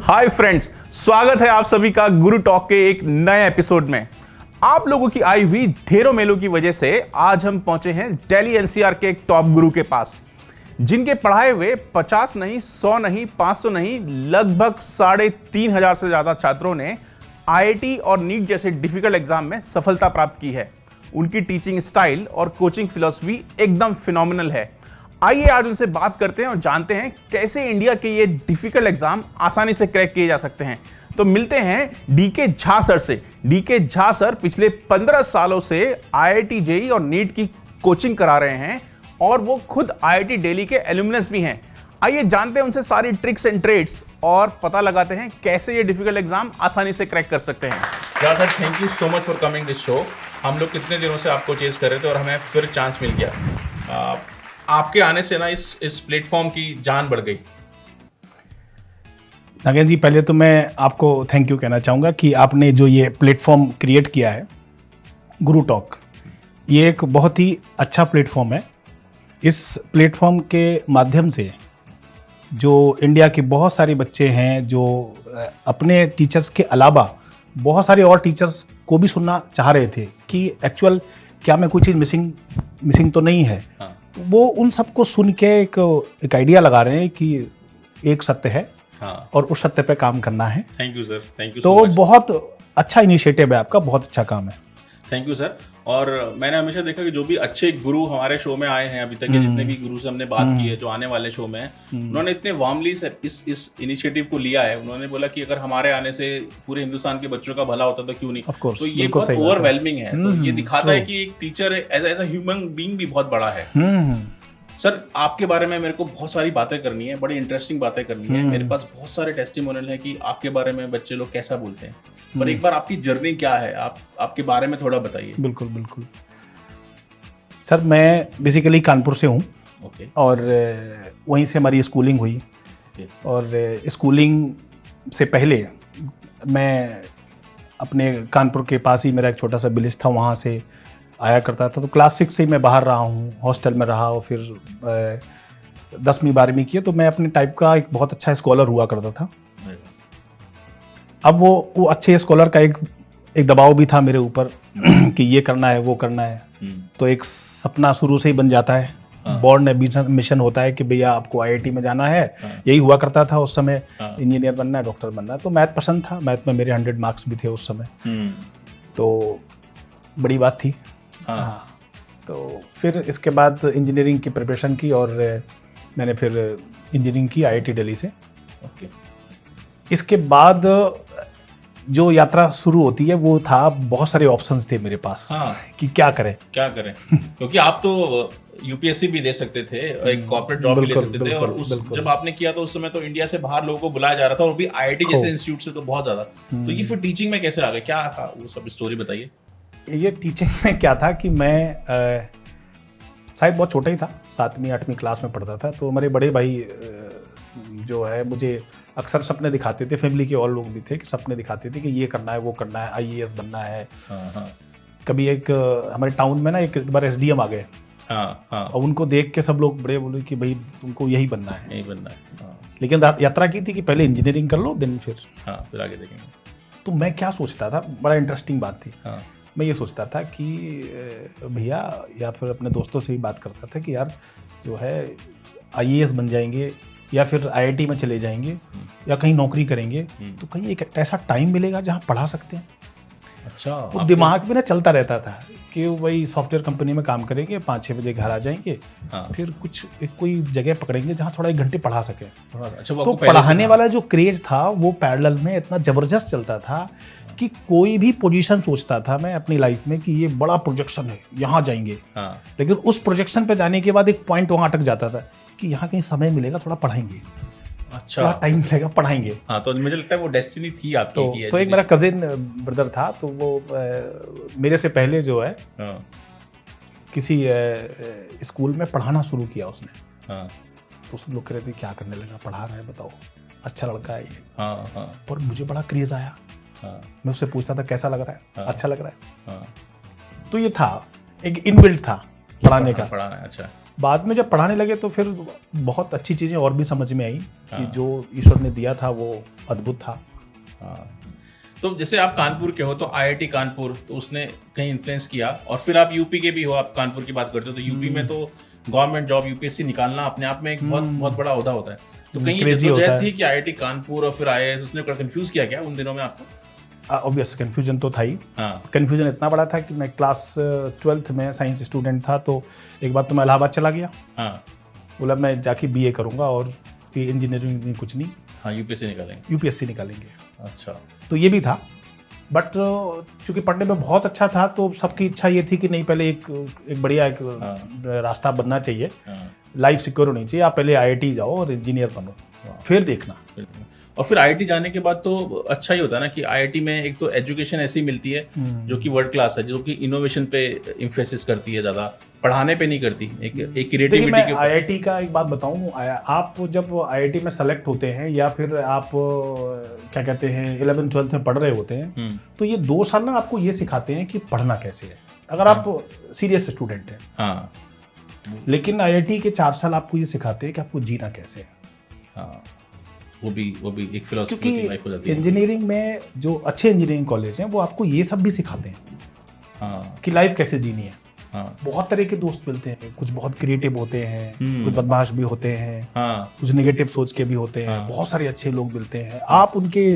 Hi friends, स्वागत है आप सभी का गुरु टॉक के एक नए एपिसोड में। आप लोगों की आई हुई ढेरों मेलों की वजह से आज हम पहुंचे हैं दिल्ली एनसीआर के एक टॉप गुरु के पास, जिनके पढ़ाए हुए 50 नहीं, 100 नहीं, 500 नहीं, लगभग 3,500 से ज्यादा छात्रों ने आईआईटी और नीट जैसे डिफिकल्ट एग्जाम में सफलता प्राप्त की है। उनकी टीचिंग स्टाइल और कोचिंग फिलॉसफी एकदम फिनोमिनल है। आइए आज उनसे बात करते हैं और जानते हैं कैसे इंडिया के ये डिफिकल्ट एग्जाम आसानी से क्रैक किए जा सकते हैं। तो मिलते हैं डीके झा सर से। डीके झा सर पिछले 15 सालों से आईआईटी जेईई और नीट की कोचिंग करा रहे हैं और वो खुद आईआईटी दिल्ली के एल्यूमिनस भी हैं। आइए जानते हैं उनसे सारी ट्रिक्स एंड ट्रेड्स और पता लगाते हैं कैसे ये डिफिकल्ट एग्जाम आसानी से क्रैक कर सकते हैं। यार sir, thank you so much for coming this show. हम लोग कितने दिनों से आपको चेस कर रहे थे और हमें फिर चांस मिल गया। आपके आने से ना इस प्लेटफॉर्म की जान बढ़ गई। नागेंद्र जी, पहले तो मैं आपको थैंक यू कहना चाहूँगा कि आपने जो ये प्लेटफॉर्म क्रिएट किया है गुरु टॉक, ये एक बहुत ही अच्छा प्लेटफॉर्म है। इस प्लेटफॉर्म के माध्यम से जो इंडिया के बहुत सारे बच्चे हैं जो अपने टीचर्स के अलावा बहुत सारे और टीचर्स को भी सुनना चाह रहे थे कि एक्चुअल क्या मैं कोई चीज़ मिसिंग तो नहीं है। हाँ। तो वो उन सबको सुन के एक आइडिया लगा रहे हैं कि एक सत्य है। हाँ। और उस सत्य पे काम करना है। Thank you sir, thank you तो सो मच। बहुत अच्छा इनिशिएटिव है आपका, बहुत अच्छा काम है। Thank you sir. और मैंने हमेशा देखा कि जो भी अच्छे गुरु हमारे शो में आए हैं अभी तक के जितने भी गुरु से हमने बात की है, जो आने वाले शो में हैं, उन्होंने इतने वार्मली इस इनिशिएटिव को लिया है। उन्होंने बोला कि अगर हमारे आने से पूरे हिंदुस्तान के बच्चों का भला होता तो क्यों नहीं। Of course, तो ये बिल्कुल बहुत सही बात है। ओवरवेलमिंग है। तो ये दिखाता है कि एक teacher as a human being भी बहुत बड़ा है। सर, आपके बारे में मेरे को बहुत सारी बातें करनी है, बड़ी इंटरेस्टिंग बातें करनी है। मेरे पास बहुत सारे टेस्टिमोनियल है कि आपके बारे में बच्चे लोग कैसा बोलते हैं, पर एक बार आपकी जर्नी क्या है, आपके बारे में थोड़ा बताइए। बिल्कुल बिल्कुल सर, मैं बेसिकली कानपुर से हूँ। ओके। और वहीं से हमारी स्कूलिंग हुई। और स्कूलिंग से पहले मैं अपने कानपुर के पास ही मेरा एक छोटा सा विलेज था, वहाँ से आया करता था। तो क्लास 6 से मैं बाहर रहा हूँ, हॉस्टल में रहा और फिर 10वीं 12वीं की। तो मैं अपने टाइप का एक बहुत अच्छा स्कॉलर हुआ करता था। अब वो अच्छे स्कॉलर का एक दबाव भी था मेरे ऊपर कि ये करना है, वो करना है। तो एक सपना शुरू से ही बन जाता है। बोर्ड ने मिशन होता है कि भैया आपको आईआईटी में जाना है। यही हुआ करता था उस समय। इंजीनियर बनना है, डॉक्टर बनना है। तो मैथ पसंद था, मैथ में मेरे 100 मार्क्स भी थे उस समय। तो बड़ी बात थी। हाँ। तो फिर इसके बाद इंजीनियरिंग की प्रिपरेशन की और मैंने फिर इंजीनियरिंग की आईआईटी दिल्ली से। ओके। इसके बाद जो यात्रा शुरू होती है वो था, बहुत सारे ऑप्शंस थे मेरे पास। हाँ। कि क्या करें क्योंकि आप तो यूपीएससी भी दे सकते थे, एक कॉर्पोरेट जॉब भी ले सकते थे। और जब आपने किया तो उस समय तो इंडिया से बाहर लोगों को बुलाया जा रहा था, और भी आईआईटी जैसे इंस्टीट्यूट से तो बहुत ज्यादा। तो ये फिर टीचिंग में कैसे आ गए, क्या था वो सब स्टोरी बताइए। ये टीचिंग में क्या था कि मैं शायद बहुत छोटा ही था, 7वीं 8वीं क्लास में पढ़ता था। तो हमारे बड़े भाई जो है मुझे अक्सर सपने दिखाते थे, फैमिली के और लोग भी थे कि सपने दिखाते थे कि ये करना है, वो करना है, आईएएस बनना है। हाँ। कभी एक हमारे टाउन में ना एक बार एसडीएम आ गए। हाँ। और उनको देख के सब लोग बड़े बोले कि भाई तुमको यही बनना है, यही बनना है। हाँ। लेकिन यात्रा की थी कि पहले इंजीनियरिंग कर लो, देन फिर आगे देखेंगे। तो मैं क्या सोचता था, बड़ा इंटरेस्टिंग बात थी। हाँ। मैं ये सोचता था कि भैया, या फिर अपने दोस्तों से भी बात करता था कि यार जो है आईएएस बन जाएंगे या फिर आईआईटी में चले जाएंगे या कहीं नौकरी करेंगे, तो कहीं एक ऐसा टाइम मिलेगा जहाँ पढ़ा सकते हैं। अच्छा। वो दिमाग में ना चलता रहता था कि वही सॉफ्टवेयर कंपनी में काम करेंगे, 5-6 बजे घर आ जाएंगे। हाँ। फिर कोई जगह पकड़ेंगे जहाँ थोड़ा 1 घंटे पढ़ा सके। अच्छा। तो पढ़ाने वाला जो क्रेज था वो पैरेलल में इतना जबरदस्त चलता था कि कोई भी पोजीशन सोचता था मैं अपनी लाइफ में कि ये बड़ा प्रोजेक्शन है, यहाँ जाएंगे। हाँ। लेकिन उस प्रोजेक्शन पे जाने के बाद एक पॉइंट वहाँ अटक जाता था कि यहाँ कहीं समय मिलेगा, थोड़ा पढ़ाएंगे। अच्छा। थोड़ा टाइम मिलेगा, पढ़ाएंगे। हाँ, तो मुझे लगता है वो डेस्टिनी थी आपकी। तो एक मेरा कजिन ब्रदर था, तो वो मेरे से पहले जो है किसी स्कूल में पढ़ाना शुरू किया उसने। तो सब लोग कह रहे थे क्या करने लगा, पढ़ा रहा है, बताओ, अच्छा लड़का है ये। हाँ। पर मुझे बड़ा क्रेज आया। मैं उससे पूछता था कैसा लग रहा है। अच्छा लग रहा है। तो ये था, एक इनबिल्ट था पढ़ाने का। पढ़ाना है। अच्छा। बाद में जब पढ़ाने लगे तो फिर बहुत अच्छी चीज़ें और भी समझ में आई कि जो ईश्वर ने दिया था वो अद्भुत था। हाँ। तो जैसे आप कानपुर के हो तो आईआईटी कानपुर तो उसने कहीं इन्फ्लुएंस किया, और फिर आप यूपी के भी हो, आप कानपुर की बात करते हो तो यूपी में तो गवर्नमेंट जॉब यूपीएससी निकालना अपने आप में एक बहुत बहुत बड़ा ओहदा होता है। तो कहीं ये क्रेजी होता जद्दोजहद है। थी कि आईआईटी कानपुर और फिर आईएएस, उसने कंफ्यूज किया क्या उन दिनों में आपको? ऑब्वियस कन्फ्यूजन तो था ही। हाँ कन्फ्यूजन इतना बड़ा था कि मैं क्लास 12th में साइंस स्टूडेंट था, तो एक बार तो मैं इलाहाबाद चला गया, हाँ बोला मैं जाके बीए करूंगा और ये इंजीनियरिंग कुछ नहीं, हाँ यूपीएससी निकालेंगे। यूपीएससी निकालेंगे। अच्छा। तो ये भी था, बट चूंकि पढ़ने में बहुत अच्छा था तो सबकी इच्छा ये थी कि नहीं पहले एक बढ़िया एक रास्ता बनना चाहिए, हाँ। लाइफ सिक्योर होनी चाहिए, आप पहले आईआईटी जाओ और इंजीनियर बनो फिर देखना। और फिर आईआईटी जाने के बाद तो अच्छा ही होता है ना कि आईआईटी में एक तो एजुकेशन ऐसी मिलती है जो कि वर्ल्ड क्लास है, जो कि इनोवेशन पे इम्फेसिस करती है, ज्यादा पढ़ाने पे नहीं करती, एक देखिए क्रिएटिविटी मैं के ऊपर। आईआईटी का एक बात बताऊं, आप जब आईआईटी में सेलेक्ट होते हैं या फिर आप क्या कहते हैं 11th 12th में पढ़ रहे होते हैं, तो ये 2 साल ना आपको ये सिखाते हैं कि पढ़ना कैसे है, अगर आप सीरियस स्टूडेंट हैं। हाँ लेकिन आईआईटी के 4 साल आपको ये सिखाते हैं कि आपको जीना कैसे है। हाँ, वो भी एक फिलॉसफी की लाइफ हो जाती क्योंकि है। इंजीनियरिंग में जो अच्छे इंजीनियरिंग कॉलेज हैं वो आपको ये सब भी सिखाते हैं हाँ कि लाइफ कैसे जीनी है। हाँ बहुत तरह के दोस्त मिलते हैं, कुछ बहुत क्रिएटिव होते हैं, कुछ बदमाश भी होते हैं, हाँ कुछ नेगेटिव सोच के भी होते हैं, बहुत सारे अच्छे लोग मिलते हैं। आप उनके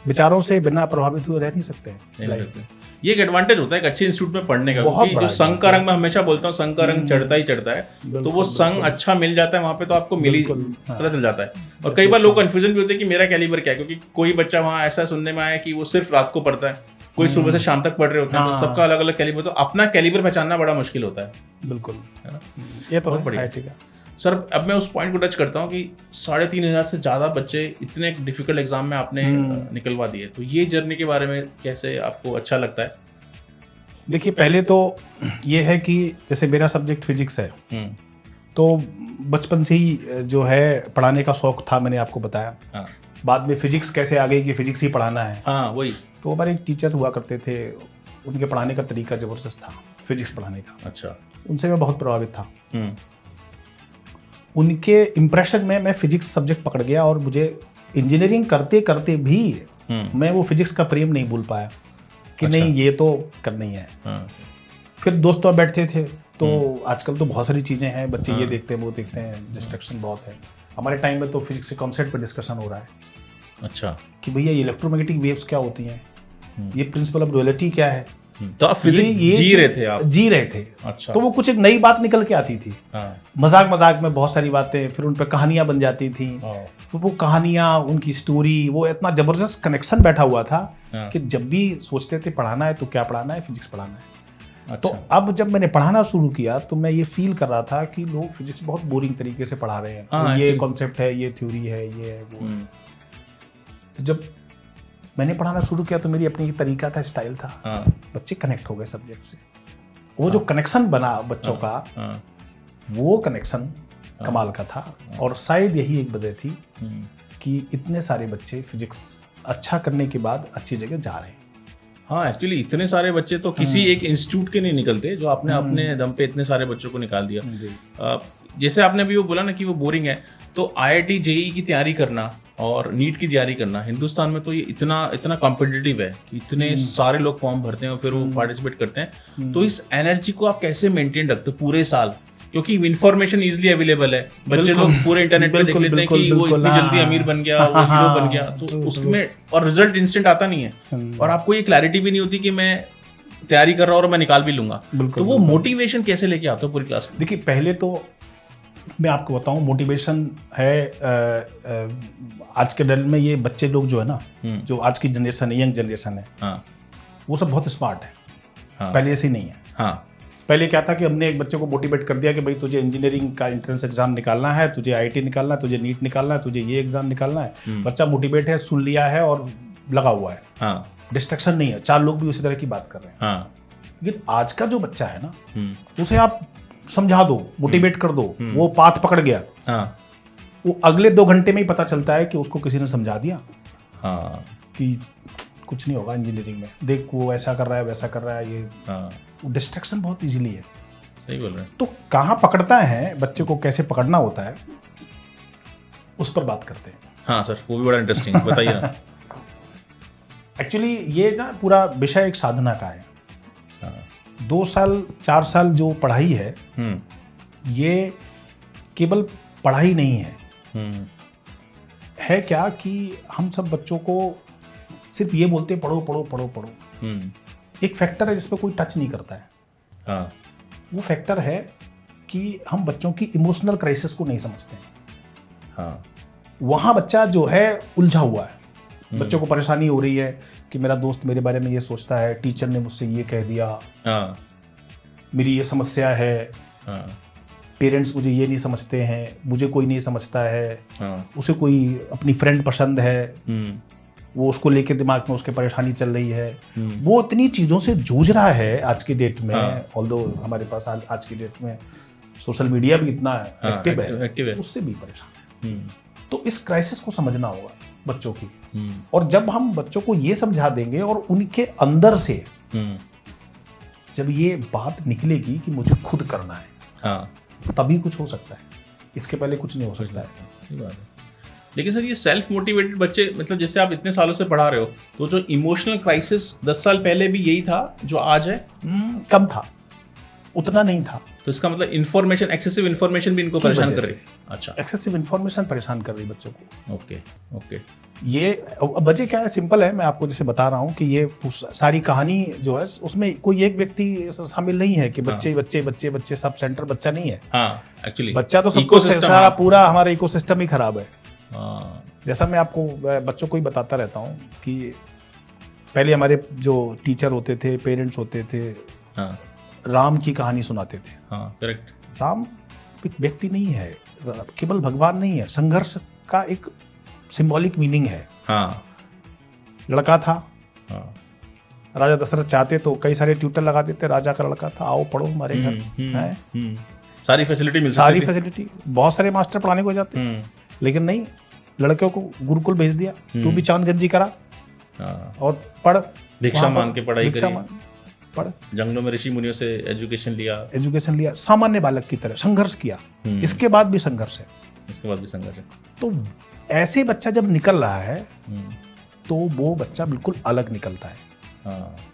विचारों से बिना प्रभावित हुए रह नहीं सकते हैं नहीं life लगता। ये एक एडवांटेज होता है एक अच्छे इंस्टीट्यूट में पढ़ने का, बहुत क्योंकि बड़ा जो संघ का रंग, मैं हमेशा बोलता हूँ संघ का रंग चढ़ता ही चढ़ता है, तो वो संघ अच्छा मिल जाता है वहाँ पे तो आपको मिली पता चल जाता है। और कई बार लोग कंफ्यूजन भी होते हैं कि मेरा कैलिबर क्या है, क्योंकि कोई बच्चा वहाँ ऐसा सुनने में आया कि वो सिर्फ रात को पढ़ता है, कोई सुबह से शाम तक पढ़ रहे होते हैं, तो सबका अलग अलग कैलिबर, तो अपना कैलिबर पहचानना बड़ा मुश्किल होता है। बिल्कुल, है ना? ये तो बहुत है बढ़िया। आईआईटी का। सर अब मैं उस पॉइंट को टच करता हूँ कि 3,500 से ज़्यादा बच्चे इतने डिफिकल्ट एग्जाम में आपने निकलवा दिए, तो ये जर्नी के बारे में कैसे आपको अच्छा लगता है? देखिए पहले तो ये है कि जैसे मेरा सब्जेक्ट फिजिक्स है, तो बचपन से ही जो है पढ़ाने का शौक था, मैंने आपको बताया। हाँ बाद में फिजिक्स कैसे आ गई कि फिजिक्स ही पढ़ाना है। हाँ वही। तो हमारे एक टीचर्स हुआ करते थे, उनके पढ़ाने का तरीका ज़बरदस्त था, फिजिक्स पढ़ाने का। अच्छा। उनसे मैं बहुत प्रभावित था। उनके इम्प्रेशन में मैं फिजिक्स सब्जेक्ट पकड़ गया और मुझे इंजीनियरिंग करते करते भी मैं वो फिजिक्स का प्रेम नहीं भूल पाया कि नहीं ये तो करना ही है। फिर दोस्तों बैठते थे तो आजकल तो बहुत सारी चीज़ें हैं, बच्चे ये देखते हैं वो देखते हैं, डिस्ट्रैक्शन बहुत है। हमारे टाइम में तो फिजिक्स के कॉन्सेप्ट पे डिस्कशन हो रहा है। अच्छा। कि भैया ये इलेक्ट्रोमैग्नेटिक वेव्स क्या होती हैं, ये प्रिंसिपल ऑफ ड्युअलिटी क्या है। तो आप फिजिक्स जी रहे थे आप? जी रहे थे। अच्छा। तो वो कुछ एक नई बात निकल के आती थी। हाँ। मजाक मजाक में बहुत सारी बातें, फिर उन पे कहानियां बन जाती थी। फिर वो कहानियां, उनकी स्टोरी, वो इतना जबरदस्त कनेक्शन बैठा हुआ था कि जब भी सोचते थे पढ़ाना है तो क्या पढ़ाना है, फिजिक्स पढ़ाना है। अच्छा। तो अब जब मैंने पढ़ाना शुरू किया तो मैं ये फील कर रहा था कि लोग फिजिक्स बहुत बोरिंग तरीके से पढ़ा रहे हैं। हाँ, ये कॉन्सेप्ट है, ये थ्योरी है, ये है, वो है। तो जब मैंने पढ़ाना शुरू किया तो मेरी अपनी तरीका था, स्टाइल था। हाँ। बच्चे कनेक्ट हो गए सब्जेक्ट से। वो जो कनेक्शन बना बच्चों का, वो कनेक्शन कमाल का था। और शायद यही एक वजह थी कि इतने सारे बच्चे फिजिक्स अच्छा करने के बाद अच्छी जगह जा रहे हैं। हाँ एक्चुअली इतने सारे बच्चे तो किसी एक इंस्टीट्यूट के नहीं निकलते, जो आपने अपने दम पे इतने सारे बच्चों को निकाल दिया। जैसे आपने अभी वो बोला ना कि वो बोरिंग है, तो आईआईटी जेईई की तैयारी करना और नीट की तैयारी करना हिंदुस्तान में तो ये इतना कॉम्पिटिटिव है कि इतने सारे लोग फॉर्म भरते हैं और फिर वो पार्टिसिपेट करते हैं। तो इस एनर्जी को आप कैसे मेंटेन रखते हो पूरे साल, क्योंकि इन्फॉर्मेशन इजीली अवेलेबल है, बच्चे लोग पूरे इंटरनेट पे देख लेते हैं कि वो इतनी जल्दी अमीर बन गया, वो हीरो बन गया, तो उसमें और रिजल्ट इंस्टेंट आता नहीं है और आपको ये क्लैरिटी भी नहीं होती कि मैं तैयारी कर रहा हूँ और मैं निकाल भी लूंगा। तो वो मोटिवेशन कैसे लेके आते हो पूरी क्लास में? देखिए पहले तो मैं आपको बताऊं, मोटिवेशन है आज के डेट में ये बच्चे लोग जो है ना, जो आज की जनरेशन है, यंग जनरेशन है, वो सब बहुत स्मार्ट है। पहले ऐसे ही नहीं है। पहले क्या था कि हमने एक बच्चे को मोटिवेट कर दिया कि भाई तुझे इंजीनियरिंग का एंट्रेंस एग्जाम निकालना है, तुझे आईआईटी निकालना है, तुझे नीट निकालना है, तुझे ये एग्जाम निकालना है। बच्चा मोटिवेट है, सुन लिया है और लगा हुआ है। डिस्ट्रैक्शन नहीं है। 4 लोग भी उसी तरह की बात कर रहे हैं। लेकिन आज का जो बच्चा है ना, उसे आप समझा दो, मोटिवेट कर दो, वो पाथ पकड़ गया। वो अगले 2 घंटे में ही पता चलता है कि उसको किसी ने समझा दिया कि कुछ नहीं होगा इंजीनियरिंग में, देख वो ऐसा कर रहा है, वैसा कर रहा है। ये डिस्ट्रैक्शन बहुत इजीली है। सही बोल रहे हैं। तो कहाँ पकड़ता है बच्चे को, कैसे पकड़ना होता है, उस पर बात करते हैं। हाँ सर, वो भी बड़ा इंटरेस्टिंग है, बताइए ना। एक्चुअली ये ना पूरा विषय एक साधना का है। हाँ। 2 साल 4 साल जो पढ़ाई है, ये केवल पढ़ाई नहीं है। है क्या कि हम सब बच्चों को सिर्फ ये बोलते हैं पढ़ो पढ़ो पढ़ो पढ़ो। एक फैक्टर है जिसपे कोई टच नहीं करता है। हाँ। वो फैक्टर है कि हम बच्चों की इमोशनल क्राइसिस को नहीं समझते हैं। हाँ। वहाँ बच्चा जो है उलझा हुआ है। बच्चों को परेशानी हो रही है कि मेरा दोस्त मेरे बारे में ये सोचता है, टीचर ने मुझसे ये कह दिया, हाँ। मेरी ये समस्या है, हाँ। पेरेंट्स मुझे ये नहीं समझते हैं, मुझे कोई नहीं समझता है, हाँ। उसे कोई अपनी फ्रेंड पसंद है, वो उसको लेके दिमाग में उसके परेशानी चल रही है। वो इतनी चीज़ों से जूझ रहा है आज की डेट में। ऑल्दो हमारे पास आज की डेट में सोशल मीडिया भी इतना एक्टिव है, उससे भी परेशान है। तो इस क्राइसिस को समझना होगा बच्चों की। और जब हम बच्चों को ये समझा देंगे और उनके अंदर से जब ये बात निकलेगी कि मुझे खुद करना है, हाँ, तभी कुछ हो सकता है, इसके पहले कुछ नहीं हो सकता है। सही बात है। लेकिन सर ये सेल्फ मोटिवेटेड बच्चे, मतलब जैसे आप इतने सालों से पढ़ा रहे हो, तो जो इमोशनल क्राइसिस 10 साल पहले भी यही था जो आज है? कम था, उतना नहीं था। तो इसका मतलब इन्फॉर्मेशन, एक्सेसिव इन्फॉर्मेशन भी इनको परेशान कर रही है। अच्छा, एक्सेसिव इन्फॉर्मेशन परेशान कर रही है बच्चों को। Okay okay. ये वजह क्या है? सिंपल है, मैं आपको जैसे बता रहा हूँ कि ये सारी कहानी जो है उसमें कोई एक व्यक्ति शामिल नहीं है कि बच्चे बच्चे बच्चे बच्चे सब सेंटर बच्चा नहीं है। हाँ, एक्चुअली बच्चा तो सबको, सारा पूरा हमारा इकोसिस्टम ही खराब है। जैसा मैं आपको बच्चों को ही बताता रहता हूँ कि पहले हमारे जो टीचर होते थे, पेरेंट्स होते थे, हाँ, राम की कहानी सुनाते थे। हाँ, करेक्ट। राम एक व्यक्ति नहीं है, केवल भगवान नहीं है, संघर्ष का एक सिंबॉलिक मीनिंग है। हाँ, लड़का था, हाँ, राजा दशरथ चाहते तो कई सारे ट्यूटर लगा देते, राजा का लड़का था, आओ पढ़ो हमारे घर है, सारी फैसिलिटी मिल सारी फैसिलिटी, बहुत सारे मास्टर पढ़ाने को जाते, लेकिन नहीं, लड़कियों को गुरुकुल भेज दिया, तू भी चांदगंजी करा और पढ़, भिक्षा मांग के पढ़ाई करी, पढ़, जंगलों में ऋषि मुनियों से एजुकेशन लिया, सामान्य बालक की तरह संघर्ष किया। इसके बाद भी संघर्ष है, तो ऐसे बच्चा जब निकल रहा है तो वो बच्चा बिल्कुल अलग निकलता है।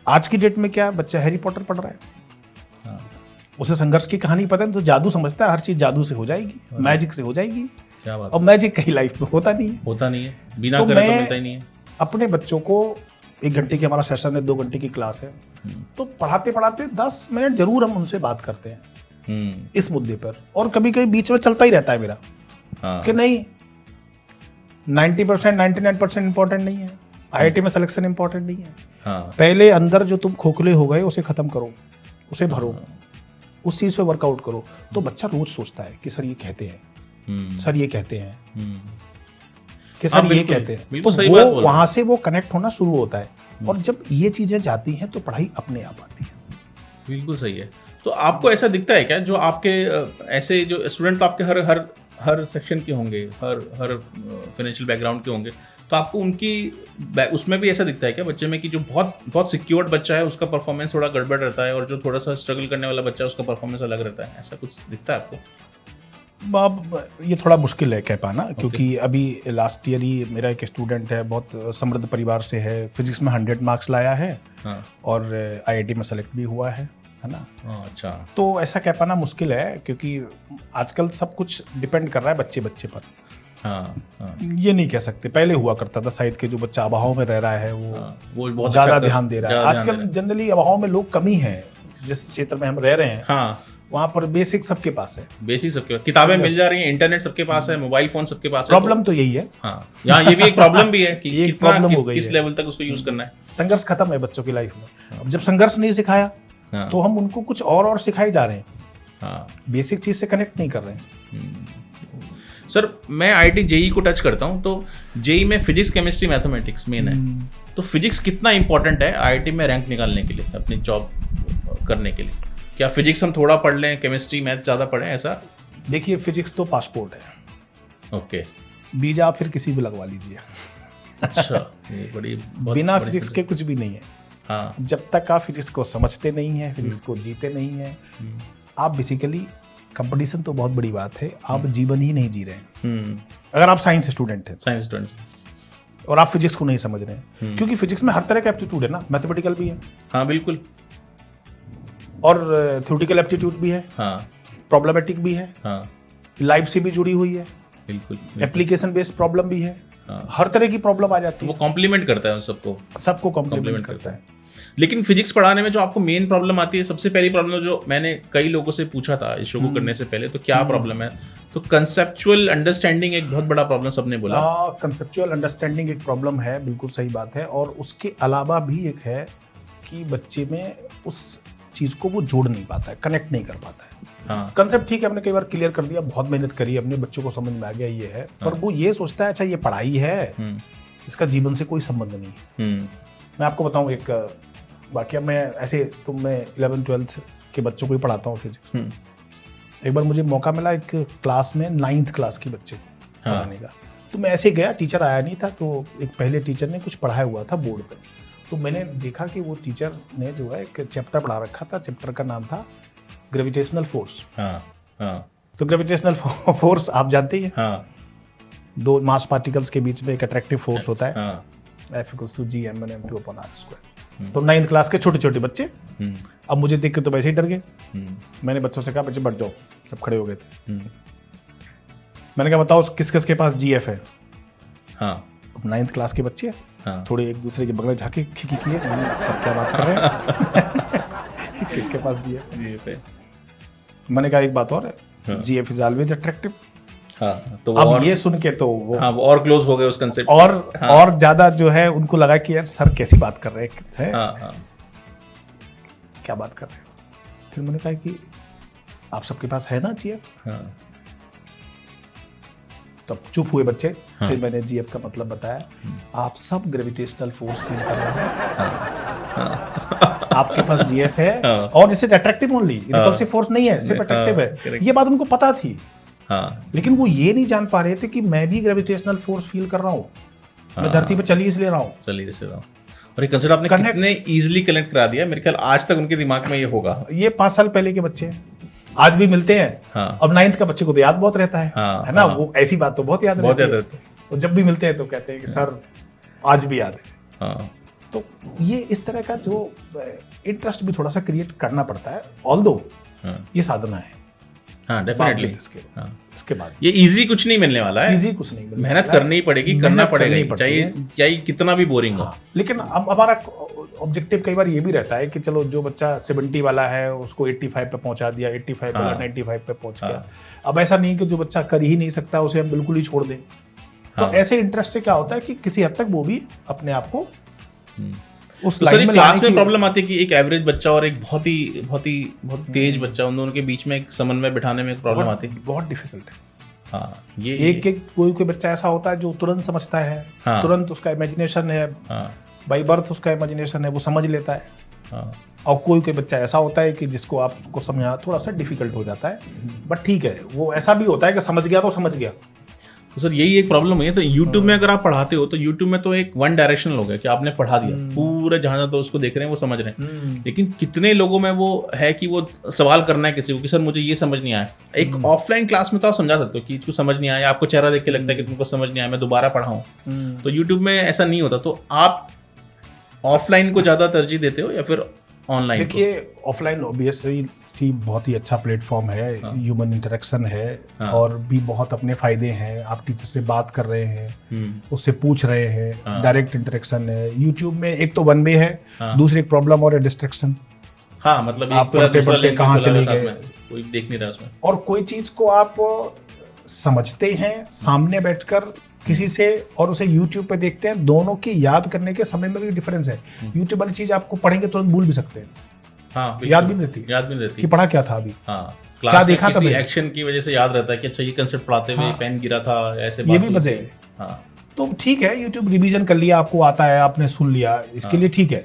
आज की डेट में क्या बच्चा हैरी पॉटर पढ़ रहा है, उसे संघर्ष की कहानी पता है, तो जादू समझता है, हर चीज जादू से हो जाएगी, मैजिक से हो जाएगी। क्या बात, और मैजिक कहीं लाइफ में होता नहीं है, बिना तो करे तो मिलता ही नहीं है। अपने बच्चों को 1 घंटे की हमारा सेशन है, 2 घंटे की क्लास है, तो पढ़ाते पढ़ाते 10 मिनट जरूर हम उनसे बात करते हैं इस मुद्दे पर। और कभी कभी बीच में चलता ही रहता है मेरा कि नहीं, 90% 99% इंपॉर्टेंट नहीं है, IIT में सिलेक्शन इंपॉर्टेंट नहीं है। पहले अंदर जो तुम खोखले हो गए उसे खत्म करो, उसे भरो, उस चीज पे वर्कआउट करो। तो बच्चा रोज सोचता है कि सर ये कहते हैं, सर ये कहते हैं, कि सर ये कहते हैं, तो वो वहां से वो कनेक्ट होना शुरू होता है। और जब ये चीजें जाती हैं तो पढ़ाई अपने आप आती है। बिल्कुल सही है। तो आपको ऐसा दिखता है क्या, जो आपके ऐसे जो स्टूडेंट तो आपके हर सेक्शन के होंगे, हर फाइनेंशियल बैकग्राउंड के होंगे, तो आपको उनकी उसमें भी ऐसा दिखता है क्या बच्चे में कि जो बहुत बहुत सिक्योर्ड बच्चा है उसका परफॉर्मेंस थोड़ा गड़बड़ रहता है, और जो थोड़ा सा स्ट्रगल करने वाला बच्चा है उसका परफॉर्मेंस अलग रहता है, ऐसा कुछ दिखता है आपको? अब ये थोड़ा मुश्किल है कह पाना, क्योंकि अभी लास्ट ईयर ही मेरा एक स्टूडेंट है, बहुत समृद्ध परिवार से है, फिजिक्स में 100 मार्क्स लाया है, और IIT में सेलेक्ट भी हुआ है ना। अच्छा, तो ऐसा कह पाना मुश्किल है, क्योंकि आजकल सब कुछ डिपेंड कर रहा है बच्चे पर। ये नहीं कह सकते, पहले हुआ करता था शायद कि जो बच्चा अभाव में रह रहा है वो बहुत ज्यादा ध्यान दे रहा है। आजकल जनरली अभाव में लोग कम ही हैं, जिस क्षेत्र में हम रह रहे हैं वहाँ पर बेसिक सबके पास है, किताबें मिल जा रही हैं, इंटरनेट सबके पास है, मोबाइल फोन सबके पास है। प्रॉब्लम तो यही है। यहाँ ये भी एक प्रॉब्लम भी है कि एक प्रॉब्लम हो गई किस लेवल तक उसको यूज करना है। संघर्ष खत्म है बच्चों की लाइफ में। अब जब संघर्ष नहीं सिखाया तो हम उनको कुछ और सिखाए जा रहे हैं, बेसिक चीज से कनेक्ट नहीं कर रहे हैं। सर मैं IIT JEE को टच करता हूँ, तो JEE में फिजिक्स, केमिस्ट्री, मैथमेटिक्स मेन है, तो फिजिक्स कितना इंपॉर्टेंट है IIT में रैंक निकालने के लिए, अपनी जॉब करने के लिए? क्या फिजिक्स हम थोड़ा पढ़ लें, केमिस्ट्री मैथ ज़्यादा पढ़ें, ऐसा? देखिए, फिजिक्स तो पासपोर्ट है। ओके, बीजा आप फिर किसी भी लगवा लीजिए। अच्छा, ये बड़ी बिना फिजिक्स के कुछ भी नहीं है। जब तक आप फिजिक्स को समझते नहीं है, फिजिक्स को जीते नहीं है, आप बेसिकली कंपटीशन तो बहुत बड़ी बात है, आप जीवन ही नहीं जी रहे हैं। अगर आप साइंस स्टूडेंट हैं, साइंस स्टूडेंट, और आप फिजिक्स को नहीं समझ रहे हैं, क्योंकि फिजिक्स में हर तरह का एप्टीट्यूड है ना, मैथमेटिकल भी है, हाँ बिल्कुल, और थ्योरेटिकल एप्टीट्यूड भी है, हाँ प्रॉब्लमेटिक भी है, हाँ लाइफ से भी जुड़ी हुई है, बिल्कुल, एप्लीकेशन बेस्ड प्रॉब्लम भी है, हाँ। हर तरह की प्रॉब्लम आ जाती वो है, कॉम्प्लीमेंट करता है उन सबको, सबको कॉम्प्लीमेंट कॉम्प्लीमेंट करता है। लेकिन फिजिक्स पढ़ाने में जो आपको मेन प्रॉब्लम आती है, सबसे पहली प्रॉब्लम जो मैंने कई लोगों से पूछा था इस शो को करने से पहले, तो क्या प्रॉब्लम है, तो कंसेप्चुअल अंडरस्टैंडिंग एक बहुत बड़ा प्रॉब्लम सबने बोला। कंसेप्चुअल अंडरस्टैंडिंग एक प्रॉब्लम है, बिल्कुल सही बात है, और उसके अलावा भी एक है कि बच्चे में उस चीज को वो जोड़ नहीं पाता है, कनेक्ट नहीं कर पाता है। हाँ कंसेप्ट ठीक है, हमने कई बार क्लियर कर दिया, बहुत मेहनत करी, अपने बच्चों को समझ में आ गया ये है, पर वो ये सोचता है अच्छा ये पढ़ाई है, इसका जीवन से कोई संबंध नहीं है। मैं आपको बताऊं एक वाकया, मैं ऐसे तो मैं 11th-12th के बच्चों को ही पढ़ाता हूँ फिजिक्स। एक बार मुझे मौका मिला एक क्लास में 9th क्लास के बच्चे को पढ़ाने का, तो मैं ऐसे गया, टीचर आया नहीं था, तो एक पहले टीचर ने कुछ पढ़ाया हुआ था बोर्ड पे, तो मैंने देखा कि वो टीचर ने जो है एक चैप्टर पढ़ा रखा था, चैप्टर का नाम था ग्रेविटेशनल फोर्स। तो ग्रेविटेशनल फोर्स आप जानते ही हैं, दो मास पार्टिकल्स के बीच में एक अट्रैक्टिव फोर्स होता है, F=G(m1m2/r²). तो 9th क्लास के छोटे छोटे बच्चे अब मुझे देख के तो वैसे ही डर गए। मैंने बच्चों से कहा बच्चे बैठ जाओ, सब खड़े हो गए थे। मैंने कहा बताओ किस किस के पास GF है। अब 9th क्लास के बच्चे थोड़े एक दूसरे के बगल झाके खिकी किए, सब क्या बात कर रहे हैं किसके पास GF है। मैंने कहा एक बात और है, GF इज ऑलवेज अट्रैक्टिव। तो अब और, ये सुन के तो वो वो और क्लोज हो गए उस कंसेप्ट, और ज्यादा जो है उनको लगा कि यार सर कैसी बात कर रहे हैं, क्या बात कर रहे हैं। फिर मैंने कहा कि आप सबके पास है ना GF। तब चुप हुए बच्चे। फिर मैंने GF का मतलब बताया, आप सब ग्रेविटेशनल फोर्स फील कर रहे हैं, आपके पास GF है, और इसे अट्रैक्टिव ओनली, रिपल्सिव फोर्स नहीं है, सिर्फ अट्रैक्टिव है। ये बात उनको पता थी, लेकिन वो ये नहीं जान पा रहे थे कि मैं भी ग्रेविटेशनल फोर्स फील कर रहा हूँ, मैं धरती पे चली इसलिए रहा हूँ। और ये कंसेप्ट आपने कितने इजीली कनेक्ट करा दिया, मेरे ख्याल आज तक उनके दिमाग में ये होगा। ये 5 साल पहले के बच्चे आज भी मिलते हैं। अब 9th का बच्चे को तो याद बहुत रहता है ना, वो ऐसी बात तो बहुत याद रहती है। और जब भी मिलते हैं तो कहते हैं कि सर आज भी याद है। तो ये इस तरह का जो इंटरेस्ट भी थोड़ा सा क्रिएट करना पड़ता है, ऑल्दो ये साधना है। डेफिनेटली इसके बाद ये इजी कुछ नहीं मिलने वाला है, इजी कुछ नहीं, मेहनत करनी पड़ेगी, करना पड़ेगा, चाहे कितना भी बोरिंग हो। लेकिन अब हमारा ऑब्जेक्टिव कई बार ये भी रहता है कि चलो जो बच्चा 70 वाला है उसको 85 पे पहुंचा दिया, 85 वाला 95 पे पहुंच गया। अब ऐसा नहीं कि जो बच्चा कर ही नहीं सकता उसे हम बिल्कुल ही छोड़ दें। तो ऐसे इंटरेस्ट से क्या होता है कि किसी हद तक वो भी अपने आप को उस तो सर क्लास में प्रॉब्लम आती है कि एक एवरेज बच्चा और एक बहुत ही तेज बच्चा, उन दोनों के बीच में एक समन्वय बिठाने में एक प्रॉब्लम आती है, बहुत डिफिकल्ट है। ये एक कोई बच्चा ऐसा होता है जो तुरंत समझता है, तुरंत उसका इमेजिनेशन है, बाई बर्थ उसका इमेजिनेशन है, वो समझ लेता है। और कोई बच्चा ऐसा होता है कि जिसको आपको समझना थोड़ा सा डिफिकल्ट हो जाता है, बट ठीक है, वो ऐसा भी होता है कि समझ गया तो समझ गया। तो सर यही एक प्रॉब्लम हुई है। तो YouTube में अगर आप पढ़ाते हो तो YouTube में तो एक वन डायरेक्शनल हो गया कि आपने पढ़ा दिया, पूरे जहां तो उसको देख रहे हैं वो समझ रहे हैं। लेकिन कितने लोगों में वो है कि वो सवाल करना है किसी को कि सर मुझे ये समझ नहीं आया। एक ऑफलाइन क्लास में तो आप समझा सकते हो कि तुमको समझ नहीं आया, आपको चेहरा देख के लगता है कि तुमको समझ नहीं आया, मैं दोबारा पढ़ाऊँ। तो YouTube में ऐसा नहीं होता। तो आप ऑफलाइन को ज्यादा तरजीह देते हो या फिर ऑनलाइन? देखिए ऑफलाइन ऑब्वियसली बहुत ही अच्छा प्लेटफॉर्म है, ह्यूमन इंटरेक्शन है, और भी बहुत अपने फायदे हैं। आप टीचर से बात कर रहे हैं, उससे पूछ रहे हैं, डायरेक्ट इंटरेक्शन है। यूट्यूब में एक तो वन वे है, दूसरी एक प्रॉब्लम और डिस्ट्रैक्शन। मतलब आप पढ़ते कहाँ चले गए, कोई देख नहीं रहा उसमें। और कोई चीज को आप समझते हैं सामने बैठकर किसी से, और उसे YouTube पे देखते हैं, दोनों की याद करने के समय में भी डिफरेंस है। YouTube वाली चीज आपको पढ़ेंगे तुरंत भूल भी सकते हैं, याद भी नहीं रहती कि पढ़ा क्या था अभी, क्या देखा था, एक्शन की वजह से याद रहता है कि अच्छा ये कंसेप्ट पढ़ाते हुए पेन गिरा था, ऐसे ये भी वजह है। तो ठीक है, YouTube रिवीजन कर लिया, आपको आता है, आपने सुन लिया, इसके लिए ठीक है।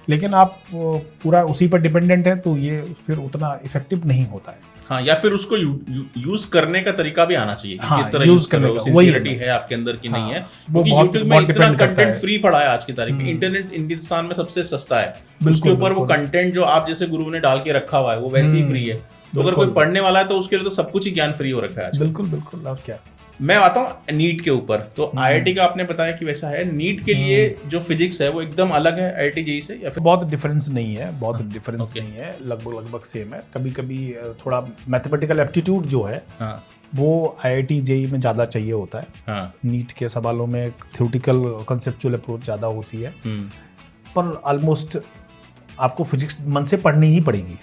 लेकिन आप पूरा उसी पर डिपेंडेंट है तो ये फिर उतना इफेक्टिव नहीं होता है। या फिर उसको यूज करने का तरीका भी आना चाहिए कि किस तरह यूज करने का सिंसियरिटी है आपके अंदर की नहीं है। क्योंकि YouTube में इतना कंटेंट फ्री पड़ा है आज की तारीख में, इंटरनेट हिंदुस्तान में सबसे सस्ता है, उसके ऊपर वो कंटेंट जो आप जैसे गुरु ने डाल के रखा हुआ है वो वैसे ही फ्री है। तो अगर कोई पढ़ने वाला है तो उसके लिए तो सब कुछ ही ज्ञान फ्री हो रखा है आजकल। बिल्कुल बिल्कुल, और क्या। मैं आता हूँ नीट के ऊपर। तो आईआईटी का आपने बताया कि वैसा है, नीट के लिए जो फिजिक्स है वो एकदम अलग है आईआईटी जेईई से, या फिर बहुत डिफरेंस नहीं है, बहुत डिफरेंस नहीं है, लगभग सेम है। कभी कभी थोड़ा मैथमेटिकल एप्टीट्यूड जो है वो आईआईटी जेईई में ज़्यादा चाहिए होता है। नीट के सवालों में थ्योरेटिकल कंसेप्चुअल अप्रोच ज़्यादा होती है, पर ऑलमोस्ट आपको फिजिक्स मन से पढ़नी ही पड़ेगी।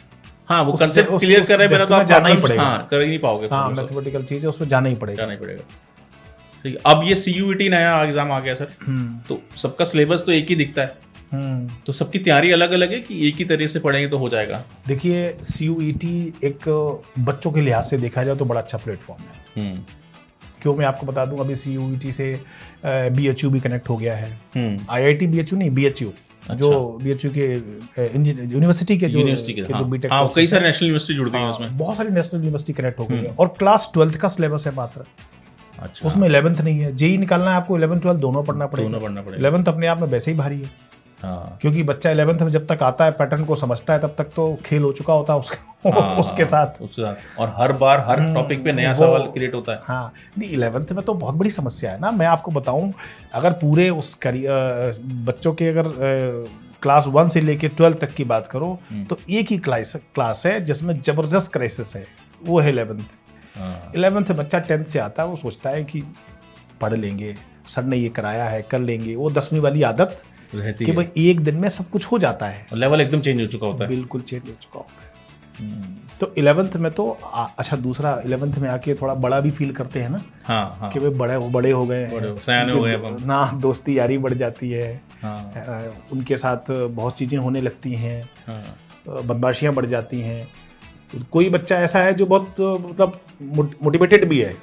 हाँ, वो कंसेप्ट क्लियर कर रहे मेरा तो आप जाना ही पड़ेगा। हाँ, कर ही नहीं पाओगे। हाँ, मैथमेटिकल चीज़ है, उसमें जाना ही पड़ेगा। ठीक है। अब ये सीयूईटी नया एग्जाम आ गया सर, तो सबका सिलेबस तो एक ही दिखता है, तो सबकी तैयारी अलग अलग है कि एक ही तरह से पढ़ेंगे तो हो जाएगा? देखिए, सीयूईटी एक बच्चों के लिहाज से देखा जाए तो बड़ा अच्छा प्लेटफॉर्म है। क्यों, मैं आपको बता दूं, अभी सीयूईटी से बीएचयू भी कनेक्ट हो गया है। आईआईटी बीएचयू नहीं, बीएचयू जो बीएचयू के यूनिवर्सिटी के जो बीटेक, हाँ, कई सारे नेशनल यूनिवर्सिटी जुड़ गई हैं उसमें, बहुत सारी नेशनल यूनिवर्सिटी कनेक्ट हो गई है। और क्लास 12th का सिलेबस है मात्र। अच्छा, उसमें 11th नहीं है। जेई निकालना है आपको, 11 12 दोनों पढ़ना पड़ेगा। 11th अपने आप में वैसे ही भारी है। हाँ, क्योंकि बच्चा 11th में जब तक आता है, पैटर्न को समझता है, तब तक तो खेल हो चुका होता है उसके साथ। और हर बार हर टॉपिक पे नया सवाल क्रिएट होता है। हाँ, नहीं, 11th में तो बहुत बड़ी समस्या है ना। मैं आपको बताऊं, अगर पूरे उस बच्चों के अगर क्लास 1 से लेके 12 तक की बात करो तो एक ही क्लास है जिसमें जबरदस्त क्राइसिस है, वो है 11th। 11th बच्चा 10th से आता है, वो सोचता है कि पढ़ लेंगे, सर ने ये कराया है, कर लेंगे। वो 10वीं वाली आदत रहती है कि भाई एक दिन में सब कुछ हो जाता है, लेवल एकदम चेंज हो चुका होता है। बिल्कुल चेंज हो चुका होता है। तो 11th में तो अच्छा, दूसरा 11th में आके थोड़ा बड़ा भी फील करते हैं ना। हाँ, कि भाई बड़े हो गए हैं, सयाने हो गए ना, दोस्ती यारी बढ़ जाती है। हाँ, उनके साथ बहुत चीज़ें होने लगती हैं, बदमाशियाँ बढ़ जाती हैं। कोई बच्चा ऐसा है जो बहुत मतलब मोटिवेटेड भी है,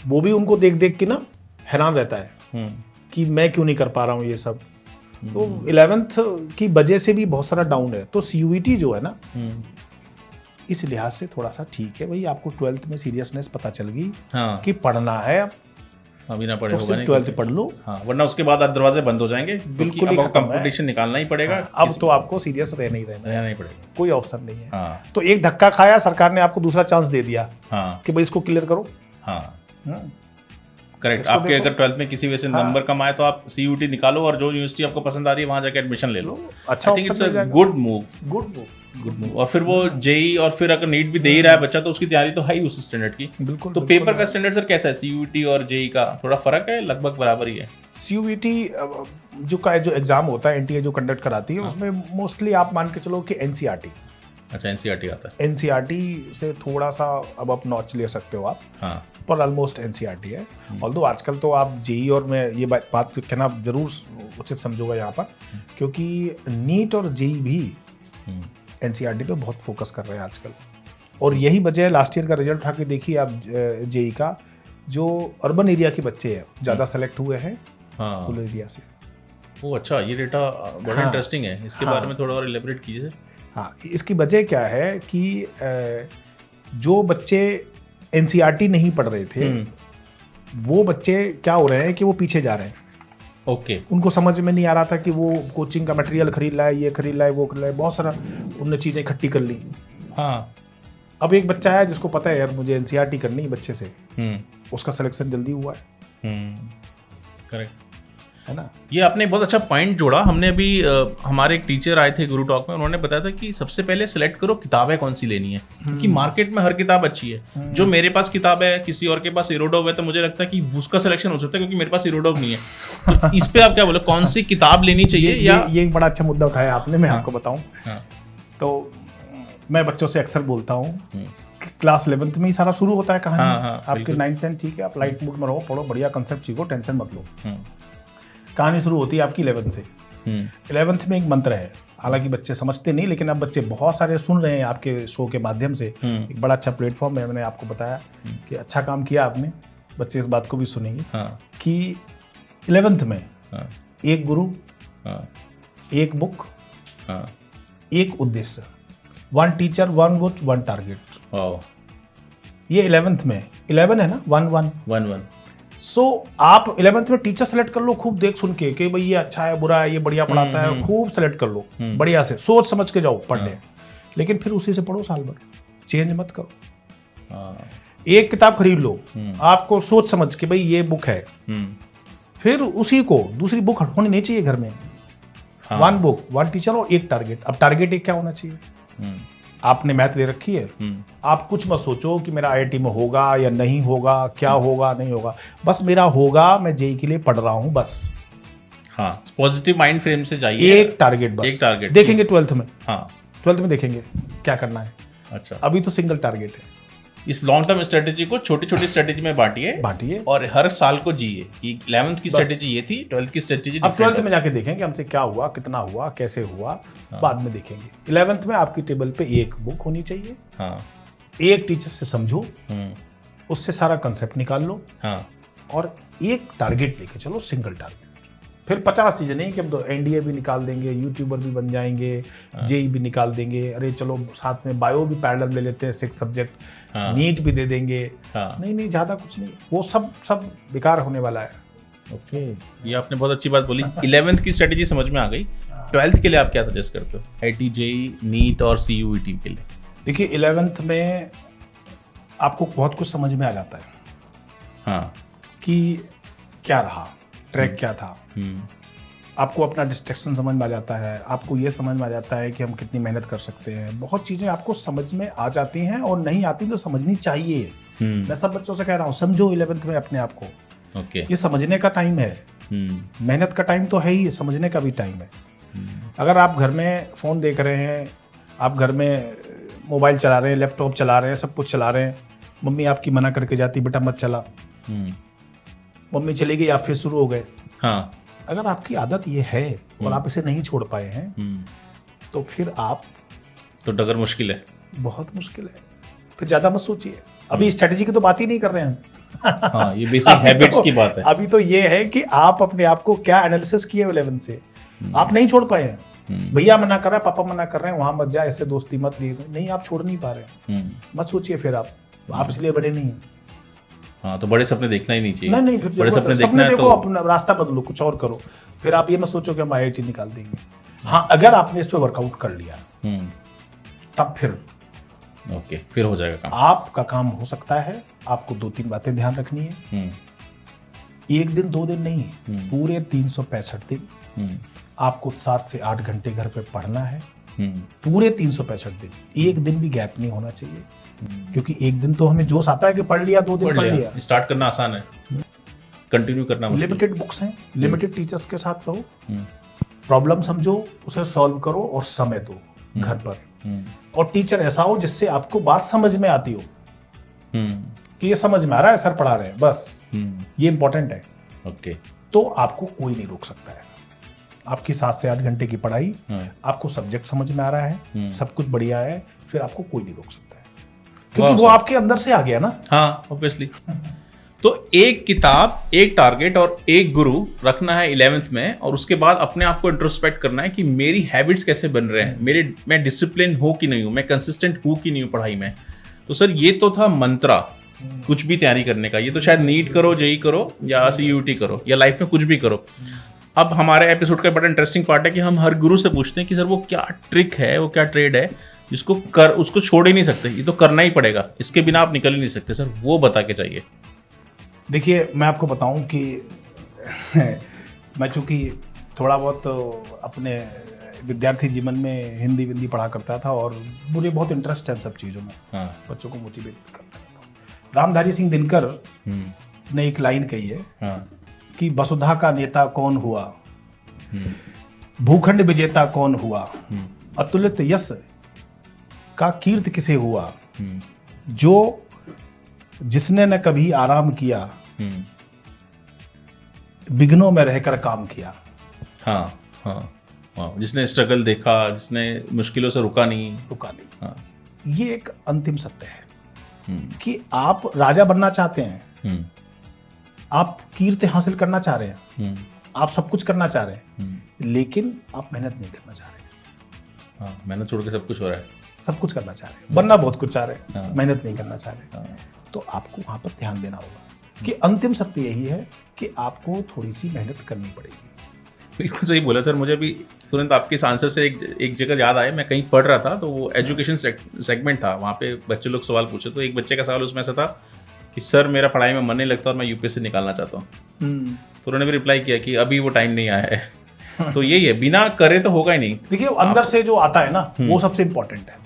वो भी उनको देख देख के ना हैरान रहता है कि मैं क्यों नहीं कर पा रहा हूँ ये सब। तो 11th की वजह से भी बहुत सारा डाउन है। तो सीयूईटी जो है ना, इस लिहाज से थोड़ा सा ठीक है भाई। आपको 12th में सीरियसनेस पता चल गई कि पढ़ना है, अब अभी ना पढ़े होगा नहीं, 12th पढ़ लो। हाँ, वरना उसके बाद दरवाजे बंद हो जाएंगे। बिल्कुल ही कंपटीशन निकालना ही पड़ेगा। हाँ, अब तो आपको सीरियस रहना ही पड़ेगा, कोई ऑप्शन नहीं है। हाँ, तो एक धक्का खाया, सरकार ने आपको दूसरा चांस दे दिया कि भाई इसको क्लियर करो। करेक्ट। आपके अगर 12th में किसी वजह से नंबर कम आए तो आप सीयूईटी निकालो और जो यूनिवर्सिटी आपको पसंद आ रही है वहां जाके एडमिशन ले लो। अच्छा, गुड मूव। और फिर वो जेईई और फिर अगर नीट भी दे ही रहा है बच्चा तो उसकी तैयारी तो है ही उस स्टैंडर्ड की। बिल्कुल। तो पेपर का स्टैंडर्ड सर कैसा है? सीयूईटी और जेईई का थोड़ा फर्क है, लगभग बराबर ही है? सीयूईटी जो एग्जाम होता है, एनटीए जो कंडक्ट कराती है, उसमें मोस्टली आप मान के चलो कि एनसीईआरटी। अच्छा, एनसीईआरटी आता है। एनसीईआरटी से थोड़ा सा अब आप नॉच ले सकते हो आप। हाँ, पर ऑलमोस्ट एनसीईआरटी है। ऑल्दो आजकल तो आप जेईई, और मैं ये बात कहना जरूर उचित समझूंगा यहाँ पर, क्योंकि नीट और जेईई भी एनसीईआरटी पे बहुत फोकस कर रहे हैं आजकल। और यही वजह है, लास्ट ईयर का रिजल्ट उठा के देखिए आप जेईई का, जो अर्बन एरिया के बच्चे हैं ज़्यादा सेलेक्ट हुए हैं रूरल एरिया से। वो अच्छा, ये डेटा बड़ा इंटरेस्टिंग है। इसके बारे में थोड़ा और इलेबोरेट कीजिए। हाँ, इसकी वजह क्या है कि जो बच्चे एनसीईआरटी नहीं पढ़ रहे थे, वो बच्चे क्या हो रहे हैं कि वो पीछे जा रहे हैं। ओके। उनको समझ में नहीं आ रहा था कि वो कोचिंग का मटेरियल खरीद लाए, ये खरीद लाए, वो खरीद लाए, बहुत सारा उनने चीज़ें इकट्ठी कर ली। हाँ, अब एक बच्चा है जिसको पता है यार मुझे एनसीईआरटी करनी है बच्चे से, उसका सिलेक्शन जल्दी हुआ है। करेक्ट है ना। ये आपने बहुत अच्छा पॉइंट जोड़ा। हमने अभी हमारे एक टीचर आए थे गुरु टॉक में, उन्होंने बताया था कि सबसे पहले सेलेक्ट करो किताबें कौन सी लेनी है, क्योंकि मार्केट में हर किताब अच्छी है। जो मेरे पास किताब है, किसी और के पास इरोडोव है, तो मुझे लगता है कि उसका सिलेक्शन हो सकता है, क्योंकि मेरे पास इरोडोव नहीं है। तो इस पे आप क्या बोले, कौन सी किताब लेनी चाहिए? ये एक बड़ा अच्छा मुद्दा उठाया आपने। मैं आपको बताऊं तो मैं बच्चों से अक्सर बोलता हूँ, क्लास 11th में ही सारा शुरू होता है कहानी। आपके 9 10 ठीक है, आप लाइट मूड में रहो, पढ़ो, बढ़िया कंसेप्ट सीखो, टेंशन मत लो। कहानी शुरू होती है आपकी 11th से। 11th में एक मंत्र है, हालांकि बच्चे समझते नहीं, लेकिन अब बच्चे बहुत सारे सुन रहे हैं आपके शो के माध्यम से। एक बड़ा अच्छा प्लेटफॉर्म है, मैंने आपको बताया कि अच्छा काम किया आपने। बच्चे इस बात को भी सुनेंगे कि 11th में एक गुरु, एक बुक, एक उद्देश्य, 1 टीचर 1 बुक 1 टारगेट। ये 11th में 11 है ना, 1 सो आप 11th में टीचर सेलेक्ट कर लो, खूब देख सुन के कि भाई ये अच्छा है, बुरा है, ये बढ़िया पढ़ाता है, खूब सेलेक्ट कर लो, बढ़िया से सोच समझ के जाओ पढ़ने। लेकिन फिर उसी से पढ़ो साल भर। चेंज मत करो। हाँ, एक किताब खरीद लो, आपको सोच समझ के भाई ये बुक है, फिर उसी को दूसरी बुक होनी नहीं चाहिए घर में। हाँ। 1 बुक 1 टीचर और 1 टारगेट। अब टारगेट एक क्या होना चाहिए? आपने मैथ ले रखी है, आप कुछ मत सोचो कि मेरा आईआईटी में होगा या नहीं होगा, क्या होगा नहीं होगा, बस मेरा होगा, मैं जेई के लिए पढ़ रहा हूं बस। हाँ, पॉजिटिव माइंड फ्रेम से जाइए। एक टारगेट बस। एक टारगेट देखेंगे 12th में। हाँ, 12th में देखेंगे क्या करना है। अच्छा, अभी तो सिंगल टारगेट है। इस लॉन्ग टर्म स्ट्रेटेजी को छोटी छोटी स्ट्रेटेजी में बांटिए और हर साल को जिए। 11th की स्ट्रेटेजी ये थी, 12th की स्ट्रेटेजी अब 12th में जाके देखेंगे हमसे क्या हुआ, कितना हुआ, कैसे हुआ, बाद में देखेंगे। 11th में आपकी टेबल पे 1 बुक होनी चाहिए। हाँ, 1 टीचर से समझो, उससे सारा कंसेप्ट निकाल लो, हाँ, और 1 टारगेट लेके चलो, सिंगल टारगेट। फिर 50 चीजें नहीं कि हम तो एनडीए भी निकाल देंगे, यूट्यूबर भी बन जाएंगे, जेई भी निकाल देंगे, अरे चलो साथ में बायो भी पैरेलल ले लेते हैं 6 सब्जेक्ट, नीट भी दे देंगे। नहीं, ज्यादा कुछ नहीं, वो सब बेकार होने वाला है। ओके, ये आपने बहुत अच्छी बात बोली। 11th की स्ट्रेटेजी समझ में आ गई। 12th के लिए आप क्या सजेस्ट करते हो? आईटी, जेई, नीट और सीयूईटी के लिए? देखिए 11th में आपको बहुत कुछ समझ में आ जाता है। हाँ, कि क्या रहा, ट्रैक क्या था, आपको अपना डिस्ट्रैक्शन समझ में आ जाता है, आपको ये समझ में आ जाता है कि हम कितनी मेहनत कर सकते हैं। बहुत चीज़ें आपको समझ में आ जाती हैं, और नहीं आती तो समझनी चाहिए। मैं सब बच्चों से कह रहा हूँ, समझो 11th में अपने आप को। ओके, ये समझने का टाइम है, मेहनत का टाइम तो है ही, समझने का भी टाइम है। अगर आप घर में फ़ोन देख रहे हैं, आप घर में मोबाइल चला रहे हैं, लैपटॉप चला रहे हैं, सब कुछ चला रहे हैं, मम्मी आपकी मना करके जाती, बेटा मत चला, मम्मी चली गई, आप फिर शुरू हो गए। हाँ, अगर आपकी आदत ये है और आप इसे नहीं छोड़ पाए हैं, तो फिर आप तो डगर मुश्किल है, बहुत मुश्किल है। फिर ज्यादा मत सोचिए, अभी स्ट्रेटेजी की तो बात ही नहीं कर रहे हैं। हाँ, ये बेसिक हैबिट्स की बात है। अभी तो ये है कि आप अपने आप को क्या एनालिसिस किए 11 से, आप नहीं छोड़ पाए हैं। भैया मना कर रहा है, पापा मना कर रहे हैं, वहां मत जा, ऐसे दोस्ती मत लिए, नहीं आप छोड़ नहीं पा रहे हैं। मत सोचिए फिर आप इसलिए बड़े नहीं हैं। हाँ, तो बड़े सपने देखना ही नहीं चाहिए। नहीं, फिर बड़े सपने देखना है देखो, तो अपना रास्ता बदलो, कुछ और करो। फिर आप ये मत सोचो कि हम आईआईटी निकाल देंगे। हाँ, अगर आपने इस पे वर्कआउट कर लिया तब फिर ओके, फिर हो जाएगा काम। आपका काम हो सकता है। आपको 2-3 बातें ध्यान रखनी है। 1 दिन 2 दिन नहीं, पूरे 365 दिन आपको 7 से 8 घंटे घर पे पढ़ना है। पूरे 365 दिन, 1 दिन भी गैप नहीं होना चाहिए। क्योंकि 1 दिन तो हमें जोश आता है कि पढ़ लिया, 2 दिन पढ़ लिया। स्टार्ट करना आसान है, कंटिन्यू करना मुश्किल। लिमिटेड बुक्स हैं, लिमिटेड टीचर्स के साथ रहो, प्रॉब्लम समझो, उसे सॉल्व करो और समय दो घर पर। और टीचर ऐसा हो जिससे आपको बात समझ में आती हो, कि ये समझ में आ रहा है, सर पढ़ा रहे हैं, बस ये इंपॉर्टेंट है। ओके, तो आपको कोई नहीं रोक सकता है। आपकी 7 से 8 घंटे की पढ़ाई, आपको सब्जेक्ट समझ में आ रहा है, सब कुछ बढ़िया है, फिर आपको कोई नहीं रोक सकता है, क्योंकि वो आपके अंदर से आ गया ना। हाँ, ऑब्वियसली। तो एक किताब, एक टारगेट और एक गुरु रखना है 11th में, और उसके बाद अपने आप को इंट्रोस्पेक्ट करना है कि मेरी हैबिट्स कैसे बन रहे हैं, मैं डिसिप्लिन हूँ कि नहीं हूँ, मैं कंसिस्टेंट हूँ कि नहीं हूँ पढ़ाई में। तो सर ये तो था मंत्रा कुछ भी तैयारी करने का। ये तो शायद नीट करो, जेई करो या सीयूटी करो या लाइफ में कुछ भी करो। अब हमारे एपिसोड का बड़ा इंटरेस्टिंग पार्ट है कि हम हर गुरु से पूछते हैं कि सर वो क्या ट्रिक है, वो क्या ट्रेड है जिसको उसको छोड़ ही नहीं सकते, ये तो करना ही पड़ेगा, इसके बिना आप निकल ही नहीं सकते। सर वो बता के चाहिए। देखिए मैं आपको बताऊं कि मैं चूँकि थोड़ा बहुत अपने विद्यार्थी जीवन में हिंदी पढ़ा करता था, और मुझे बहुत इंटरेस्ट है सब चीज़ों में। हाँ, बच्चों को मोटिवेट करता था। रामधारी सिंह दिनकर ने एक लाइन कही है, हाँ, कि वसुधा का नेता कौन हुआ, भूखंड विजेता कौन हुआ, अतुलित यश का कीर्त किसे हुआ, जो जिसने न कभी आराम किया, विघ्नों में रहकर काम किया। हाँ, हाँ, हाँ, जिसने स्ट्रगल देखा, जिसने मुश्किलों से रुका नहीं। हाँ, ये एक अंतिम सत्य है कि आप राजा बनना चाहते हैं, आप कीर्ति हासिल करना चाह रहे हैं, आप सब कुछ करना चाह रहे हैं, लेकिन आप मेहनत नहीं करना चाह रहे। हाँ, मेहनत छोड़ के सब कुछ हो रहा है। सब कुछ करना चाह रहे हैं, बनना बहुत कुछ चाह रहे हैं, हाँ, मेहनत नहीं करना चाह रहे। तो आपको वहां पर ध्यान देना होगा कि अंतिम सत्य यही है कि आपको थोड़ी सी मेहनत करनी पड़ेगी। बिल्कुल सही बोला सर। मुझे भी तुरंत आपके इस आंसर से एक जगह याद आया। मैं कहीं पढ़ रहा था तो वो एजुकेशन सेगमेंट था, वहाँ पे बच्चे लोग सवाल पूछे, तो एक बच्चे का सवाल उसमें ऐसा था कि सर मेरा पढ़ाई में मन नहीं लगता और मैं यूपीएससी निकालना चाहता हूँ। तो उन्होंने भी रिप्लाई किया कि अभी वो टाइम नहीं आया है। तो यही है, बिना करे तो होगा ही नहीं। देखिए अंदर से जो आता है ना वो सबसे इम्पोर्टेंट है,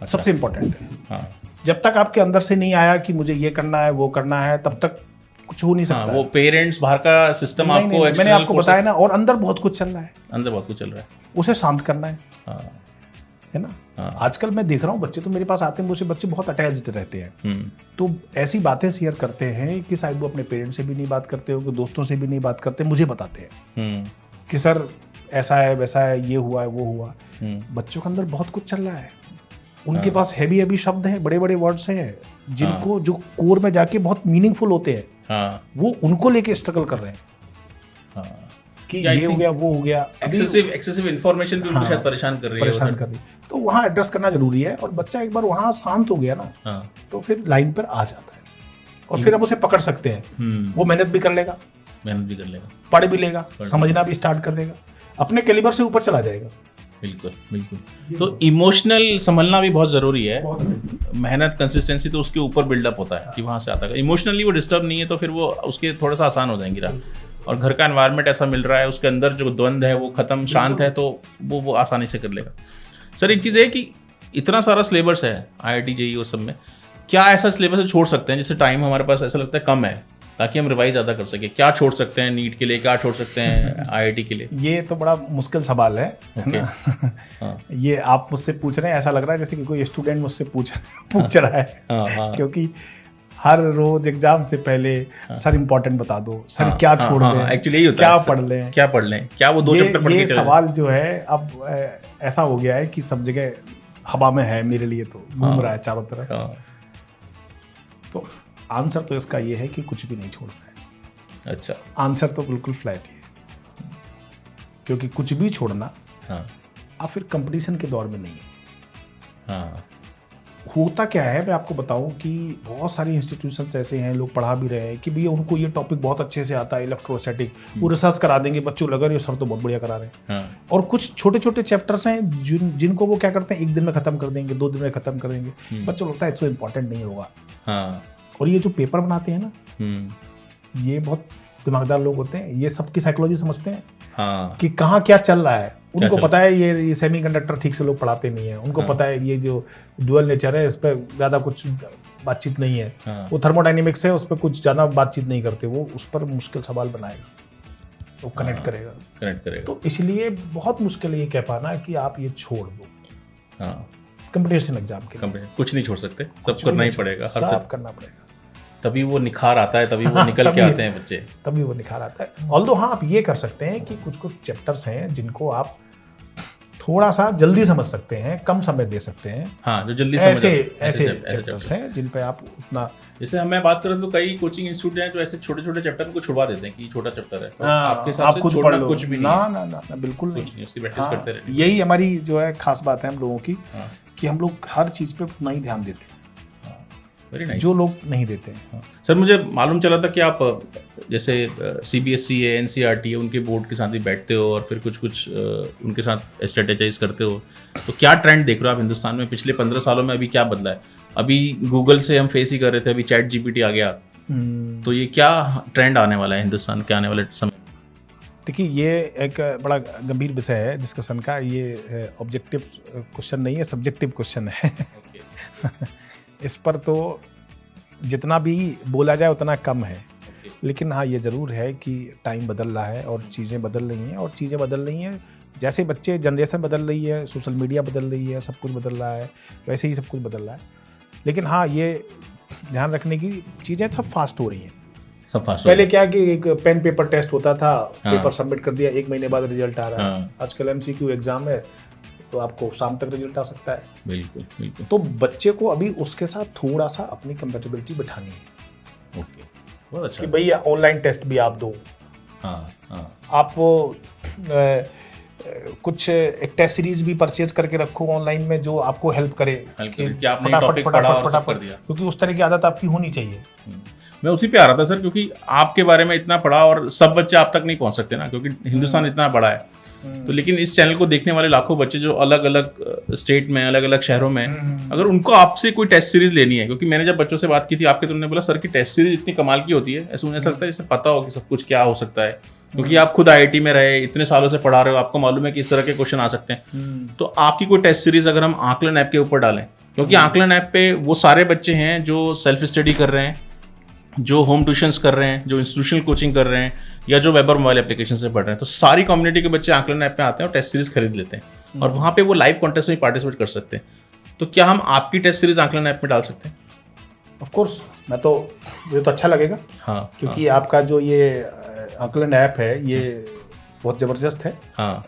सबसे इम्पोर्टेंट है। हाँ, जब तक आपके अंदर से नहीं आया कि मुझे ये करना है वो करना है, तब तक कुछ हो नहीं सकता। हाँ, वो पेरेंट्स बाहर का सिस्टम नहीं, आपको नहीं, मैंने external आपको forces- बताया ना, और अंदर बहुत कुछ चल रहा है, अंदर बहुत कुछ चल रहा है। उसे शांत करना है। हाँ, है ना। हाँ। आजकल मैं देख रहा हूँ बच्चे तो मेरे पास आते हैं, मुझसे बच्चे बहुत अटैच्ड रहते हैं, तो ऐसी बातें शेयर करते हैं कि शायद वो अपने पेरेंट्स से भी नहीं बात करते होंगे, दोस्तों से भी नहीं बात करते, मुझे बताते हैं कि सर ऐसा है वैसा है, ये हुआ है वो हुआ। बच्चों के अंदर बहुत कुछ चल रहा है, उनके पास हैवी शब्द हैं, बड़े बड़े वर्ड्स हैं जिनको जो कोर में जाके बहुत मीनिंगफुल होते हैं, वो उनको लेके स्ट्रगल कर रहे हैं कि ये हो गया वो हो गया। एक्सेसिव इंफॉर्मेशन भी उनको शायद परेशान कर रही है। तो वहाँ एड्रेस करना जरूरी है, और बच्चा एक बार वहाँ शांत हो गया ना तो फिर लाइन पर आ जाता है, और फिर हम उसे पकड़ सकते हैं। वो मेहनत भी कर लेगा, पढ़ भी लेगा, समझना भी स्टार्ट कर देगा, अपने कैलिबर से ऊपर चला जाएगा। बिल्कुल बिल्कुल। तो इमोशनल संभलना भी बहुत जरूरी है। मेहनत, कंसिस्टेंसी तो उसके ऊपर बिल्डअप होता है कि वहाँ से आता है। इमोशनली वो डिस्टर्ब नहीं है तो फिर वो उसके थोड़ा सा आसान हो जाएंगी राह। और घर का एनवायरनमेंट ऐसा मिल रहा है, उसके अंदर जो द्वंद्व है वो खत्म, शांत है, तो वो आसानी से कर लेगा। सर एक चीज़ है कि इतना सारा सिलेबस है IIT JEE और सब में, क्या ऐसा सिलेबस छोड़ सकते हैं जिससे टाइम हमारे पास ऐसा लगता है कम है, ताकि हम रिवाइज ज़्यादा कर सके? क्या छोड़ सकते हैं नीट के लिए, क्या छोड़ सकते हैं IIT के लिए? ये तो बड़ा मुश्किल सवाल है Okay. ना? ये आप मुझसे पूछ रहे हैं, ऐसा लग रहा है जैसे कि कोई स्टूडेंट मुझसे पूछ रहा है। क्योंकि हर रोज एग्जाम से पहले सर इम्पोर्टेंट बता दो, सर क्या छोड़ दें, एक्चुअली यही होता क्या है, क्या पढ़ लें, क्या वो 2 चैप्टर पढ़ के ये सवाल जो है अब ऐसा हो गया है कि सब जगह हवा में है, मेरे लिए तो घूम रहा है चारों तरफ। तो आंसर तो इसका ये है कि कुछ भी नहीं छोड़ना है। अच्छा, आंसर तो बिल्कुल फ्लैट ही है, क्योंकि कुछ भी छोड़ना आप फिर कंपटीशन के दौर में नहीं है। होता क्या है मैं आपको बताऊं कि बहुत सारे इंस्टीट्यूशंस ऐसे हैं, लोग पढ़ा भी रहे हैं कि भैया उनको ये टॉपिक बहुत अच्छे से आता है, इलेक्ट्रोस्टैटिक, वो रिसर्च करा देंगे, बच्चों लगा रहे सर तो बहुत बढ़िया करा रहे हैं। और कुछ छोटे छोटे चैप्टर्स हैं जिनको वो क्या करते हैं, 1 दिन में खत्म कर देंगे, 2 दिन में खत्म कर देंगे, बच्चों लगता है इसको इम्पोर्टेंट नहीं होगा। और ये जो पेपर बनाते हैं ना, ये बहुत दिमागदार लोग होते हैं, ये सबकी साइकोलॉजी समझते हैं कि कहाँ क्या चल रहा है। उनको पता है ये सेमीकंडक्टर ठीक से लोग पढ़ाते नहीं है, उनको पता है ये जो डुअल नेचर है इस पर ज़्यादा कुछ बातचीत नहीं है, वो थर्मोडायनेमिक्स है उस पर कुछ ज़्यादा बातचीत नहीं करते, वो उस पर मुश्किल सवाल बनाएगा, वो कनेक्ट करेगा। तो इसलिए बहुत मुश्किल है ये कह पाना कि आप ये छोड़ दो। कंपटीशन एग्जाम के लिए कुछ नहीं छोड़ सकते, सब करना ही पड़ेगा, सब करना पड़ेगा, तभी वो निखार आता है, तभी वो निकल के आते हैं बच्चे, तभी वो निखार आता है। ऑल्दो हाँ आप ये कर सकते हैं कि कुछ चैप्टर्स हैं जिनको आप थोड़ा सा जल्दी समझ सकते हैं, कम समय दे सकते हैं। जो जल्दी ऐसे चैप्टर्स हैं जिन पे आप उतना, जैसे मैं बात करें तो कई कोचिंग इंस्टीट्यूट हैं जो ऐसे छोटे छोटे चैप्टर को छुड़वा देते हैं कि छोटा चैप्टर है, तो आपके हिसाब से छोड़ना कुछ भी नहीं, ना बिल्कुल नहीं, उसकी प्रैक्टिस करते रहते। यही हमारी जो है खास बात है हम लोगों की, कि हम लोग हर चीज पे उतना ही ध्यान देते हैं जो लोग नहीं देते हैं। सर मुझे मालूम चला था कि आप जैसे CBSE है, NCERT है, उनके बोर्ड के साथ भी बैठते हो और फिर कुछ उनके साथ स्ट्रेटेजाइज करते हो, तो क्या ट्रेंड देख रहे हो आप हिंदुस्तान में पिछले 15 सालों में? अभी क्या बदला है? अभी गूगल से हम फेस ही कर रहे थे, अभी ChatGPT आ गया, तो ये क्या ट्रेंड आने वाला है हिंदुस्तान के आने वाले समय? देखिए ये एक बड़ा गंभीर विषय है डिस्कशन का, ये ऑब्जेक्टिव क्वेश्चन नहीं है, सब्जेक्टिव क्वेश्चन है। इस पर तो जितना भी बोला जाए उतना कम है, लेकिन हाँ ये ज़रूर है कि टाइम बदल रहा है और चीज़ें बदल रही हैं, और चीज़ें बदल रही हैं जैसे बच्चे, जनरेशन बदल रही है, सोशल मीडिया बदल रही है, सब कुछ बदल रहा है, वैसे ही सब कुछ बदल रहा है। लेकिन हाँ ये ध्यान रखने की चीज़ें सब फास्ट हो रही हैं। पहले क्या कि एक पेन पेपर टेस्ट होता था, पेपर सबमिट कर दिया, 1 महीने बाद रिजल्ट आ रहा है। आजकल MCQ एग्जाम है तो आपको शाम तक रिजल्ट आ सकता है। बिल्कुल बिल्कुल। तो बच्चे को अभी उसके साथ थोड़ा सा अपनी कंपैटिबिलिटी बिठानी है। ओके, बहुत अच्छा कि भैया ऑनलाइन टेस्ट भी आप दो, आप कुछ एक टेस्ट सीरीज भी परचेज करके रखो ऑनलाइन में जो आपको हेल्प करे कि आपने टॉपिक पढ़ा और सब कर दिया, क्योंकि उस तरह की आदत आपकी होनी चाहिए। मैं उसी पे आ रहा था सर, क्योंकि आपके बारे में इतना पढ़ा और सब बच्चे आप तक नहीं पहुंच सकते ना, क्योंकि हिंदुस्तान इतना बड़ा है। तो लेकिन इस चैनल को देखने वाले लाखों बच्चे जो अलग अलग स्टेट में, अलग अलग शहरों में, अगर उनको आपसे कोई टेस्ट सीरीज लेनी है, क्योंकि मैंने जब बच्चों से बात की थी आपके, तो उन्होंने बोला सर की टेस्ट सीरीज इतनी कमाल की होती है, ऐसा मुझे लगता है जैसे पता हो कि सब कुछ क्या हो सकता है, क्योंकि आप खुद IIT में रहे, इतने सालों से पढ़ा रहे हो, आपको मालूम है कि इस तरह के क्वेश्चन आ सकते हैं। तो आपकी कोई टेस्ट सीरीज अगर हम आकलन ऐप के ऊपर डालें, क्योंकि आकलन ऐप पे वो सारे बच्चे हैं जो सेल्फ स्टडी कर रहे हैं, जो होम ट्यूशंस कर रहे हैं, जो इंस्टीट्यूशनल कोचिंग कर रहे हैं, या जो वेब और मोबाइल एप्लीकेशन से पढ़ रहे हैं, तो सारी कम्युनिटी के बच्चे आकलन ऐप पे आते हैं और टेस्ट सीरीज खरीद लेते हैं, और वहाँ पे वो लाइव कॉन्टेस्ट में पार्टिसिपेट कर सकते हैं। तो क्या हम आपकी टेस्ट सीरीज आकलन ऐप में डाल सकते हैं? ऑफ कोर्स, मुझे तो अच्छा लगेगा। हाँ, क्योंकि आपका जो ये आकलन ऐप है ये बहुत ज़बरदस्त है। हाँ,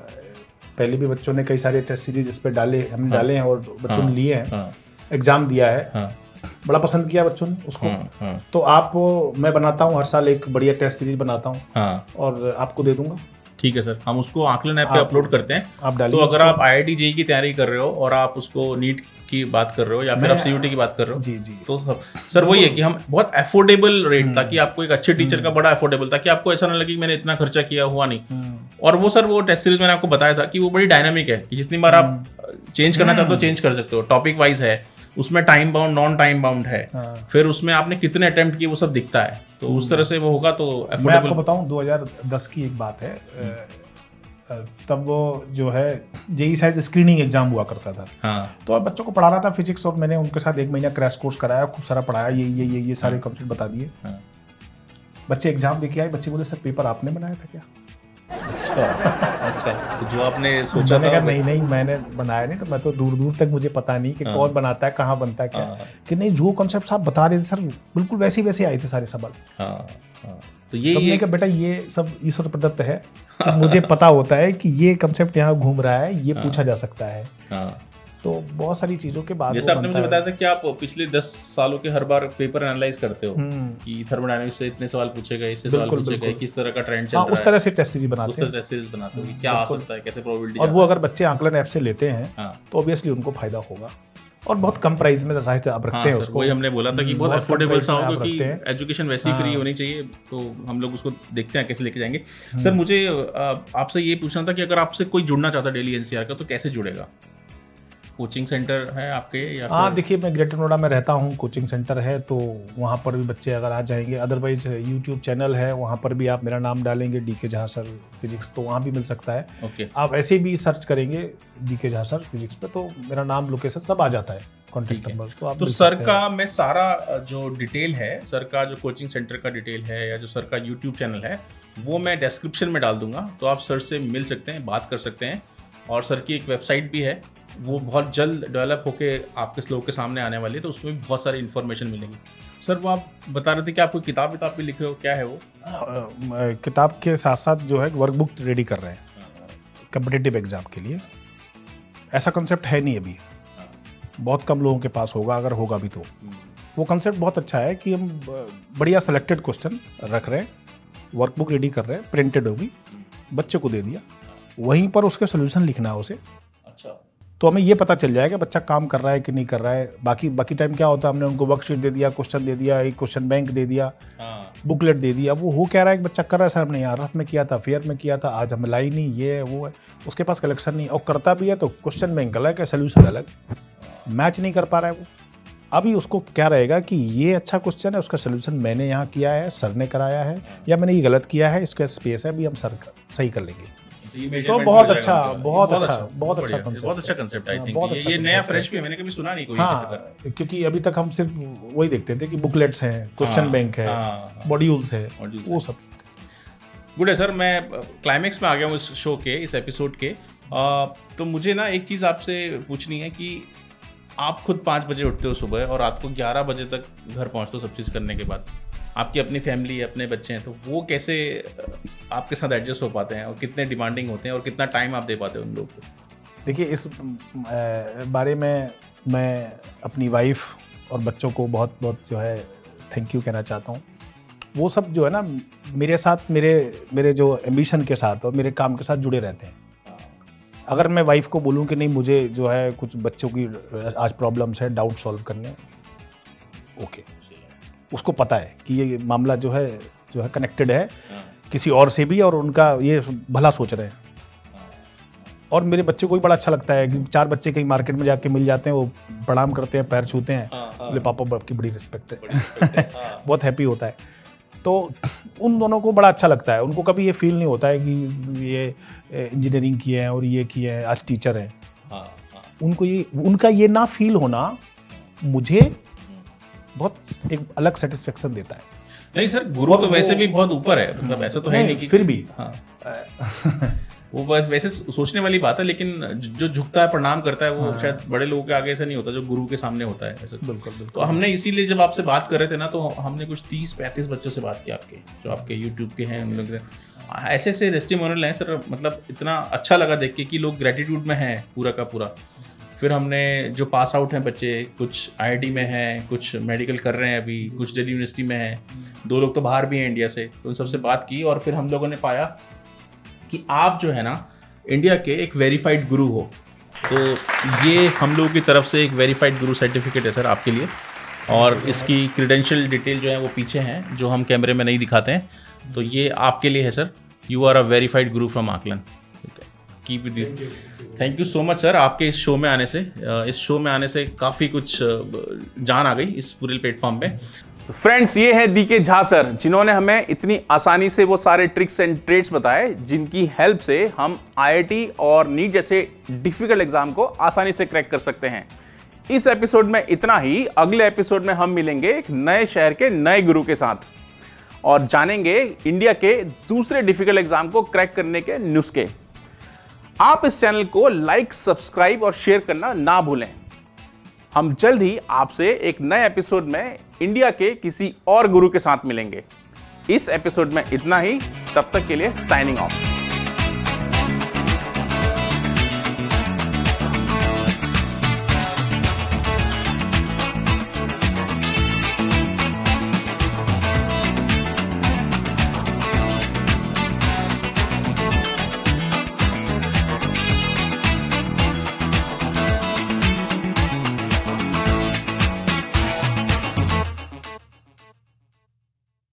पहले भी बच्चों ने कई सारे टेस्ट सीरीज इस पर डाले हैं और बच्चों ने लिए हैं, हाँ, एग्जाम दिया है, हाँ, बड़ा पसंद किया बच्चों ने उसको। हाँ, तो मैं बनाता हूँ हर साल एक बढ़िया टेस्ट सीरीज बनाता हूँ हाँ, और आपको दे दूंगा। ठीक है सर, हम उसको आकलन ऐप पे अपलोड करते हैं। आप तो डालिए अगर आप IIT JEE की तैयारी कर रहे हो और आप उसको नीट की बात कर रहे हो या फिर आप CUT की बात कर रहे हो, जी। तो सर वही है कि हम बहुत अफोर्डेबल रेट, ताकि आपको एक अच्छे टीचर का बड़ा अफोर्डेबल, ताकि आपको ऐसा ना लगे कि मैंने इतना खर्चा किया हुआ नहीं। और वो सर वो टेस्ट सीरीज मैंने आपको बताया था कि वो बड़ी डायनामिक है, कि जितनी बार आप चेंज करना चाहते हो चेंज कर सकते हो, टॉपिक वाइज है, उसमें time bound, non time bound है, फिर उसमें आपने कितने अटेम्प्ट किए वो सब दिखता है, तो उस तरह से वो होगा। तो मैं आपको बताऊं 2010 की एक बात है, तब वो जो है JEE शायद स्क्रीनिंग एग्जाम हुआ करता था। हाँ, तो अब बच्चों को पढ़ा रहा था फिजिक्स, और मैंने उनके साथ 1 महीना क्रैश कोर्स कराया, खूब सारा पढ़ाया, ये सारे कंसेप्ट बता दिए। हाँ। बच्चे एग्जाम देके आए, बच्चे बोले सर पेपर आपने बनाया था क्या? अच्छा, तो जो आपने सोचा मैंने था कहा नहीं मैंने बनाया नहीं, तो मैं तो दूर तक मुझे पता नहीं कि कौन बनाता है, कहाँ बनता है, क्या। कि नहीं, जो कॉन्सेप्ट आप बता रहे थे सर बिल्कुल वैसे आए थे सारे सवाल। तो ये मैंने कहा बेटा ये सब ईश्वर प्रदत्त है, कि मुझे पता होता है कि ये कंसेप्ट यहाँ घूम रहा है, ये पूछा जा सकता है। तो बहुत सारी चीज़ों के बाद जैसे आपने मुझे बताया था कि आप पिछले 10 सालों के हर बार पेपर एनालाइज करते हो कि थर्मोडायनामिक्स से इतने सवाल पूछे गए, इससे सवाल पूछे गए, किस तरह का ट्रेंड चल रहा है, उस तरह से टेस्ट सीरीज बनाते हैं, उस तरह से सीरीज बनाते हो कि क्या आ सकता है, कैसे प्रोबेबिलिटी। और वो अगर बच्चे आकलन ऐप से लेते हैं तो ऑब्वियसली उनको फायदा होगा, और बहुत कम प्राइस में आप रखते हैं उसको। वही हमने बोला था कि बहुत अफोर्डेबल सा हो, क्योंकि एजुकेशन वैसी फ्री होनी चाहिए, तो हम लोग उसको देखते हैं कैसे लेके जाएंगे। सर मुझे आपसे ये पूछना था कि अगर आपसे कोई जुड़ना चाहता है डेली NCR का, तो कैसे जुड़ेगा? कोचिंग सेंटर है आपके या? हाँ, देखिए मैं ग्रेटर नोएडा में रहता हूँ, कोचिंग सेंटर है, तो वहाँ पर भी बच्चे अगर आ जाएंगे। अदरवाइज यूट्यूब चैनल है, वहाँ पर भी आप मेरा नाम डालेंगे DK झा सर फिजिक्स, तो वहाँ भी मिल सकता है। ओके, आप ऐसे भी सर्च करेंगे DK झा सर फिजिक्स पे, तो मेरा नाम, लोकेशन सब आ जाता है, कॉन्टेक्ट नंबर। तो आप सर का मैं सारा जो डिटेल है, सर का जो कोचिंग सेंटर का डिटेल है, या जो सर का यूट्यूब चैनल है, वो मैं डिस्क्रिप्शन में डाल दूंगा, तो आप सर से मिल सकते हैं, बात कर सकते हैं। और सर की एक वेबसाइट भी है, वो बहुत जल्द डेवलप होके आपके लोगों के सामने आने वाली है, तो उसमें भी बहुत सारी इन्फॉर्मेशन मिलेगी। सर वो आप बता रहे थे कि आप कोई किताब भी लिख रहे हो, क्या है वो? किताब के साथ साथ जो है वर्कबुक रेडी कर रहे हैं कॉम्पिटिटिव एग्जाम के लिए। ऐसा कंसेप्ट है नहीं अभी, बहुत कम लोगों के पास होगा, अगर होगा भी तो। वो कंसेप्ट बहुत अच्छा है कि हम बढ़िया सेलेक्टेड क्वेश्चन रख रहे हैं, वर्कबुक रेडी कर रहे हैं, प्रिंटेड होगी, बच्चे को दे दिया, वहीं पर उसके सोल्यूशन लिखना है उसे। अच्छा, तो हमें ये पता चल जाएगा बच्चा काम कर रहा है कि नहीं कर रहा है। बाकी टाइम क्या होता है, हमने उनको वर्कशीट दे दिया, क्वेश्चन दे दिया, एक क्वेश्चन बैंक दे दिया, बुकलेट दे दिया, वो हो क्या रहा है कि बच्चा कर रहा है सर हमने यहाँ रफ में किया था, फेयर में किया था, आज हमें लाई नहीं, ये है वो है, उसके पास कलेक्शन नहीं, और करता भी है तो क्वेश्चन बैंक अलग है, सोल्यूशन अलग, मैच नहीं कर पा रहा है वो। अभी उसको क्या रहेगा कि ये अच्छा क्वेश्चन है, उसका सोल्यूशन मैंने यहाँ किया है, सर ने कराया है, या मैंने ये गलत किया है, इसका स्पेस है, अभी हम सर सही कर लेंगे। तो बहुत अच्छा कंसेप्ट आई थिंक। ये नया फ्रेश भी, मैंने कभी सुना नहीं कोई ऐसा कर। क्योंकि अभी तक हम सिर्फ वही देखते थे कि बुकलेट्स हैं, क्वेश्चन बैंक है, मॉड्यूल्स है, वो सब। गुड है सर, मैं क्लाइमेक्स में आ गया हूँ इस शो के, इस एपिसोड के। तो मुझे ना एक चीज़ आपसे पूछनी है कि आप खुद 5 बजे उठते हो सुबह और रात को 11 बजे तक घर पहुँचते हो सब चीज़ करने के बाद, आपकी अपनी फैमिली, अपने बच्चे हैं, तो वो कैसे आपके साथ एडजस्ट हो पाते हैं, और कितने डिमांडिंग होते हैं, और कितना टाइम आप दे पाते हो उन लोगों को? देखिए, इस बारे में मैं अपनी वाइफ और बच्चों को बहुत बहुत जो है थैंक यू कहना चाहता हूँ। वो सब जो है ना मेरे साथ, मेरे जो एम्बिशन के साथ और मेरे काम के साथ जुड़े रहते हैं। अगर मैं वाइफ को बोलूँ कि नहीं मुझे जो है कुछ बच्चों की आज प्रॉब्लम्स है, डाउट सॉल्व करने, ओके, उसको पता है कि ये मामला जो है कनेक्टेड है किसी और से भी, और उनका ये भला सोच रहे हैं। और मेरे बच्चे को भी बड़ा अच्छा लगता है कि 4 बच्चे कहीं मार्केट में जाके मिल जाते हैं, वो प्रणाम करते हैं, पैर छूते हैं, बोले पापा आपकी बड़ी रिस्पेक्ट है। बहुत हैप्पी होता है। तो उन दोनों को बड़ा अच्छा लगता है, उनको कभी ये फील नहीं होता है कि ये इंजीनियरिंग किए हैं और ये किए हैं, आज टीचर हैं। उनको ये, उनका ये ना फील होना मुझे बहुत एक अलग सेटिस्फेक्शन देता है। नहीं सर, गुरु तो वैसे भी बहुत ऊपर है, मतलब ऐसा तो है नहीं कि फिर भी वो बस वैसे सोचने वाली बात है, लेकिन जो झुकता है, प्रणाम करता है, वो शायद बड़े लोगों के आगे ऐसा नहीं होता जो गुरु के सामने होता है ऐसा। बिल्कुल। तो हमने इसीलिए जब आपसे बात कर रहे थे ना, तो हमने कुछ 30-35 बच्चों से बात की आपके, जो आपके यूट्यूब के हैं, हम लोग ऐसे ऐसे टेस्टिमोनियल हैं सर, मतलब इतना अच्छा लगा देख के कि लोग ग्रेटिट्यूड में हैं पूरा का पूरा। फिर हमने जो पास आउट हैं बच्चे, कुछ IIT में हैं, कुछ मेडिकल कर रहे हैं अभी, कुछ दिल्ली यूनिवर्सिटी में हैं, 2 लोग तो बाहर भी हैं इंडिया से, तो उन सबसे बात की और फिर हम लोगों ने पाया कि आप जो है ना इंडिया के एक वेरीफाइड गुरु हो। तो ये हम लोगों की तरफ से एक वेरीफाइड गुरु सर्टिफिकेट है सर आपके लिए, और इसकी क्रेडेंशियल डिटेल जो है वो पीछे हैं, जो हम कैमरे में नहीं दिखाते हैं। तो ये आपके लिए है sir, you are a verified guru from Aakalan. Keep with you. Thank you so much sir, आपके इस शो में आने से काफ़ी कुछ जान आ गई इस पूरे प्लेटफॉर्म पे। तो फ्रेंड्स, ये है DK झा सर, जिन्होंने हमें इतनी आसानी से वो सारे ट्रिक्स एंड ट्रेड्स बताए जिनकी हेल्प से हम IIT और नीट जैसे डिफिकल्ट एग्जाम को आसानी से क्रैक कर सकते हैं। इस एपिसोड में इतना ही। अगले एपिसोड में हम मिलेंगे एक नए शहर के नए गुरु के साथ और जानेंगे इंडिया के दूसरे डिफिकल्ट एग्जाम को क्रैक करने के नुस्खे। आप इस चैनल को लाइक, सब्सक्राइब और शेयर करना ना भूलें। हम जल्द ही आपसे एक नए एपिसोड में इंडिया के किसी और गुरु के साथ मिलेंगे। इस एपिसोड में इतना ही, तब तक के लिए साइनिंग ऑफ।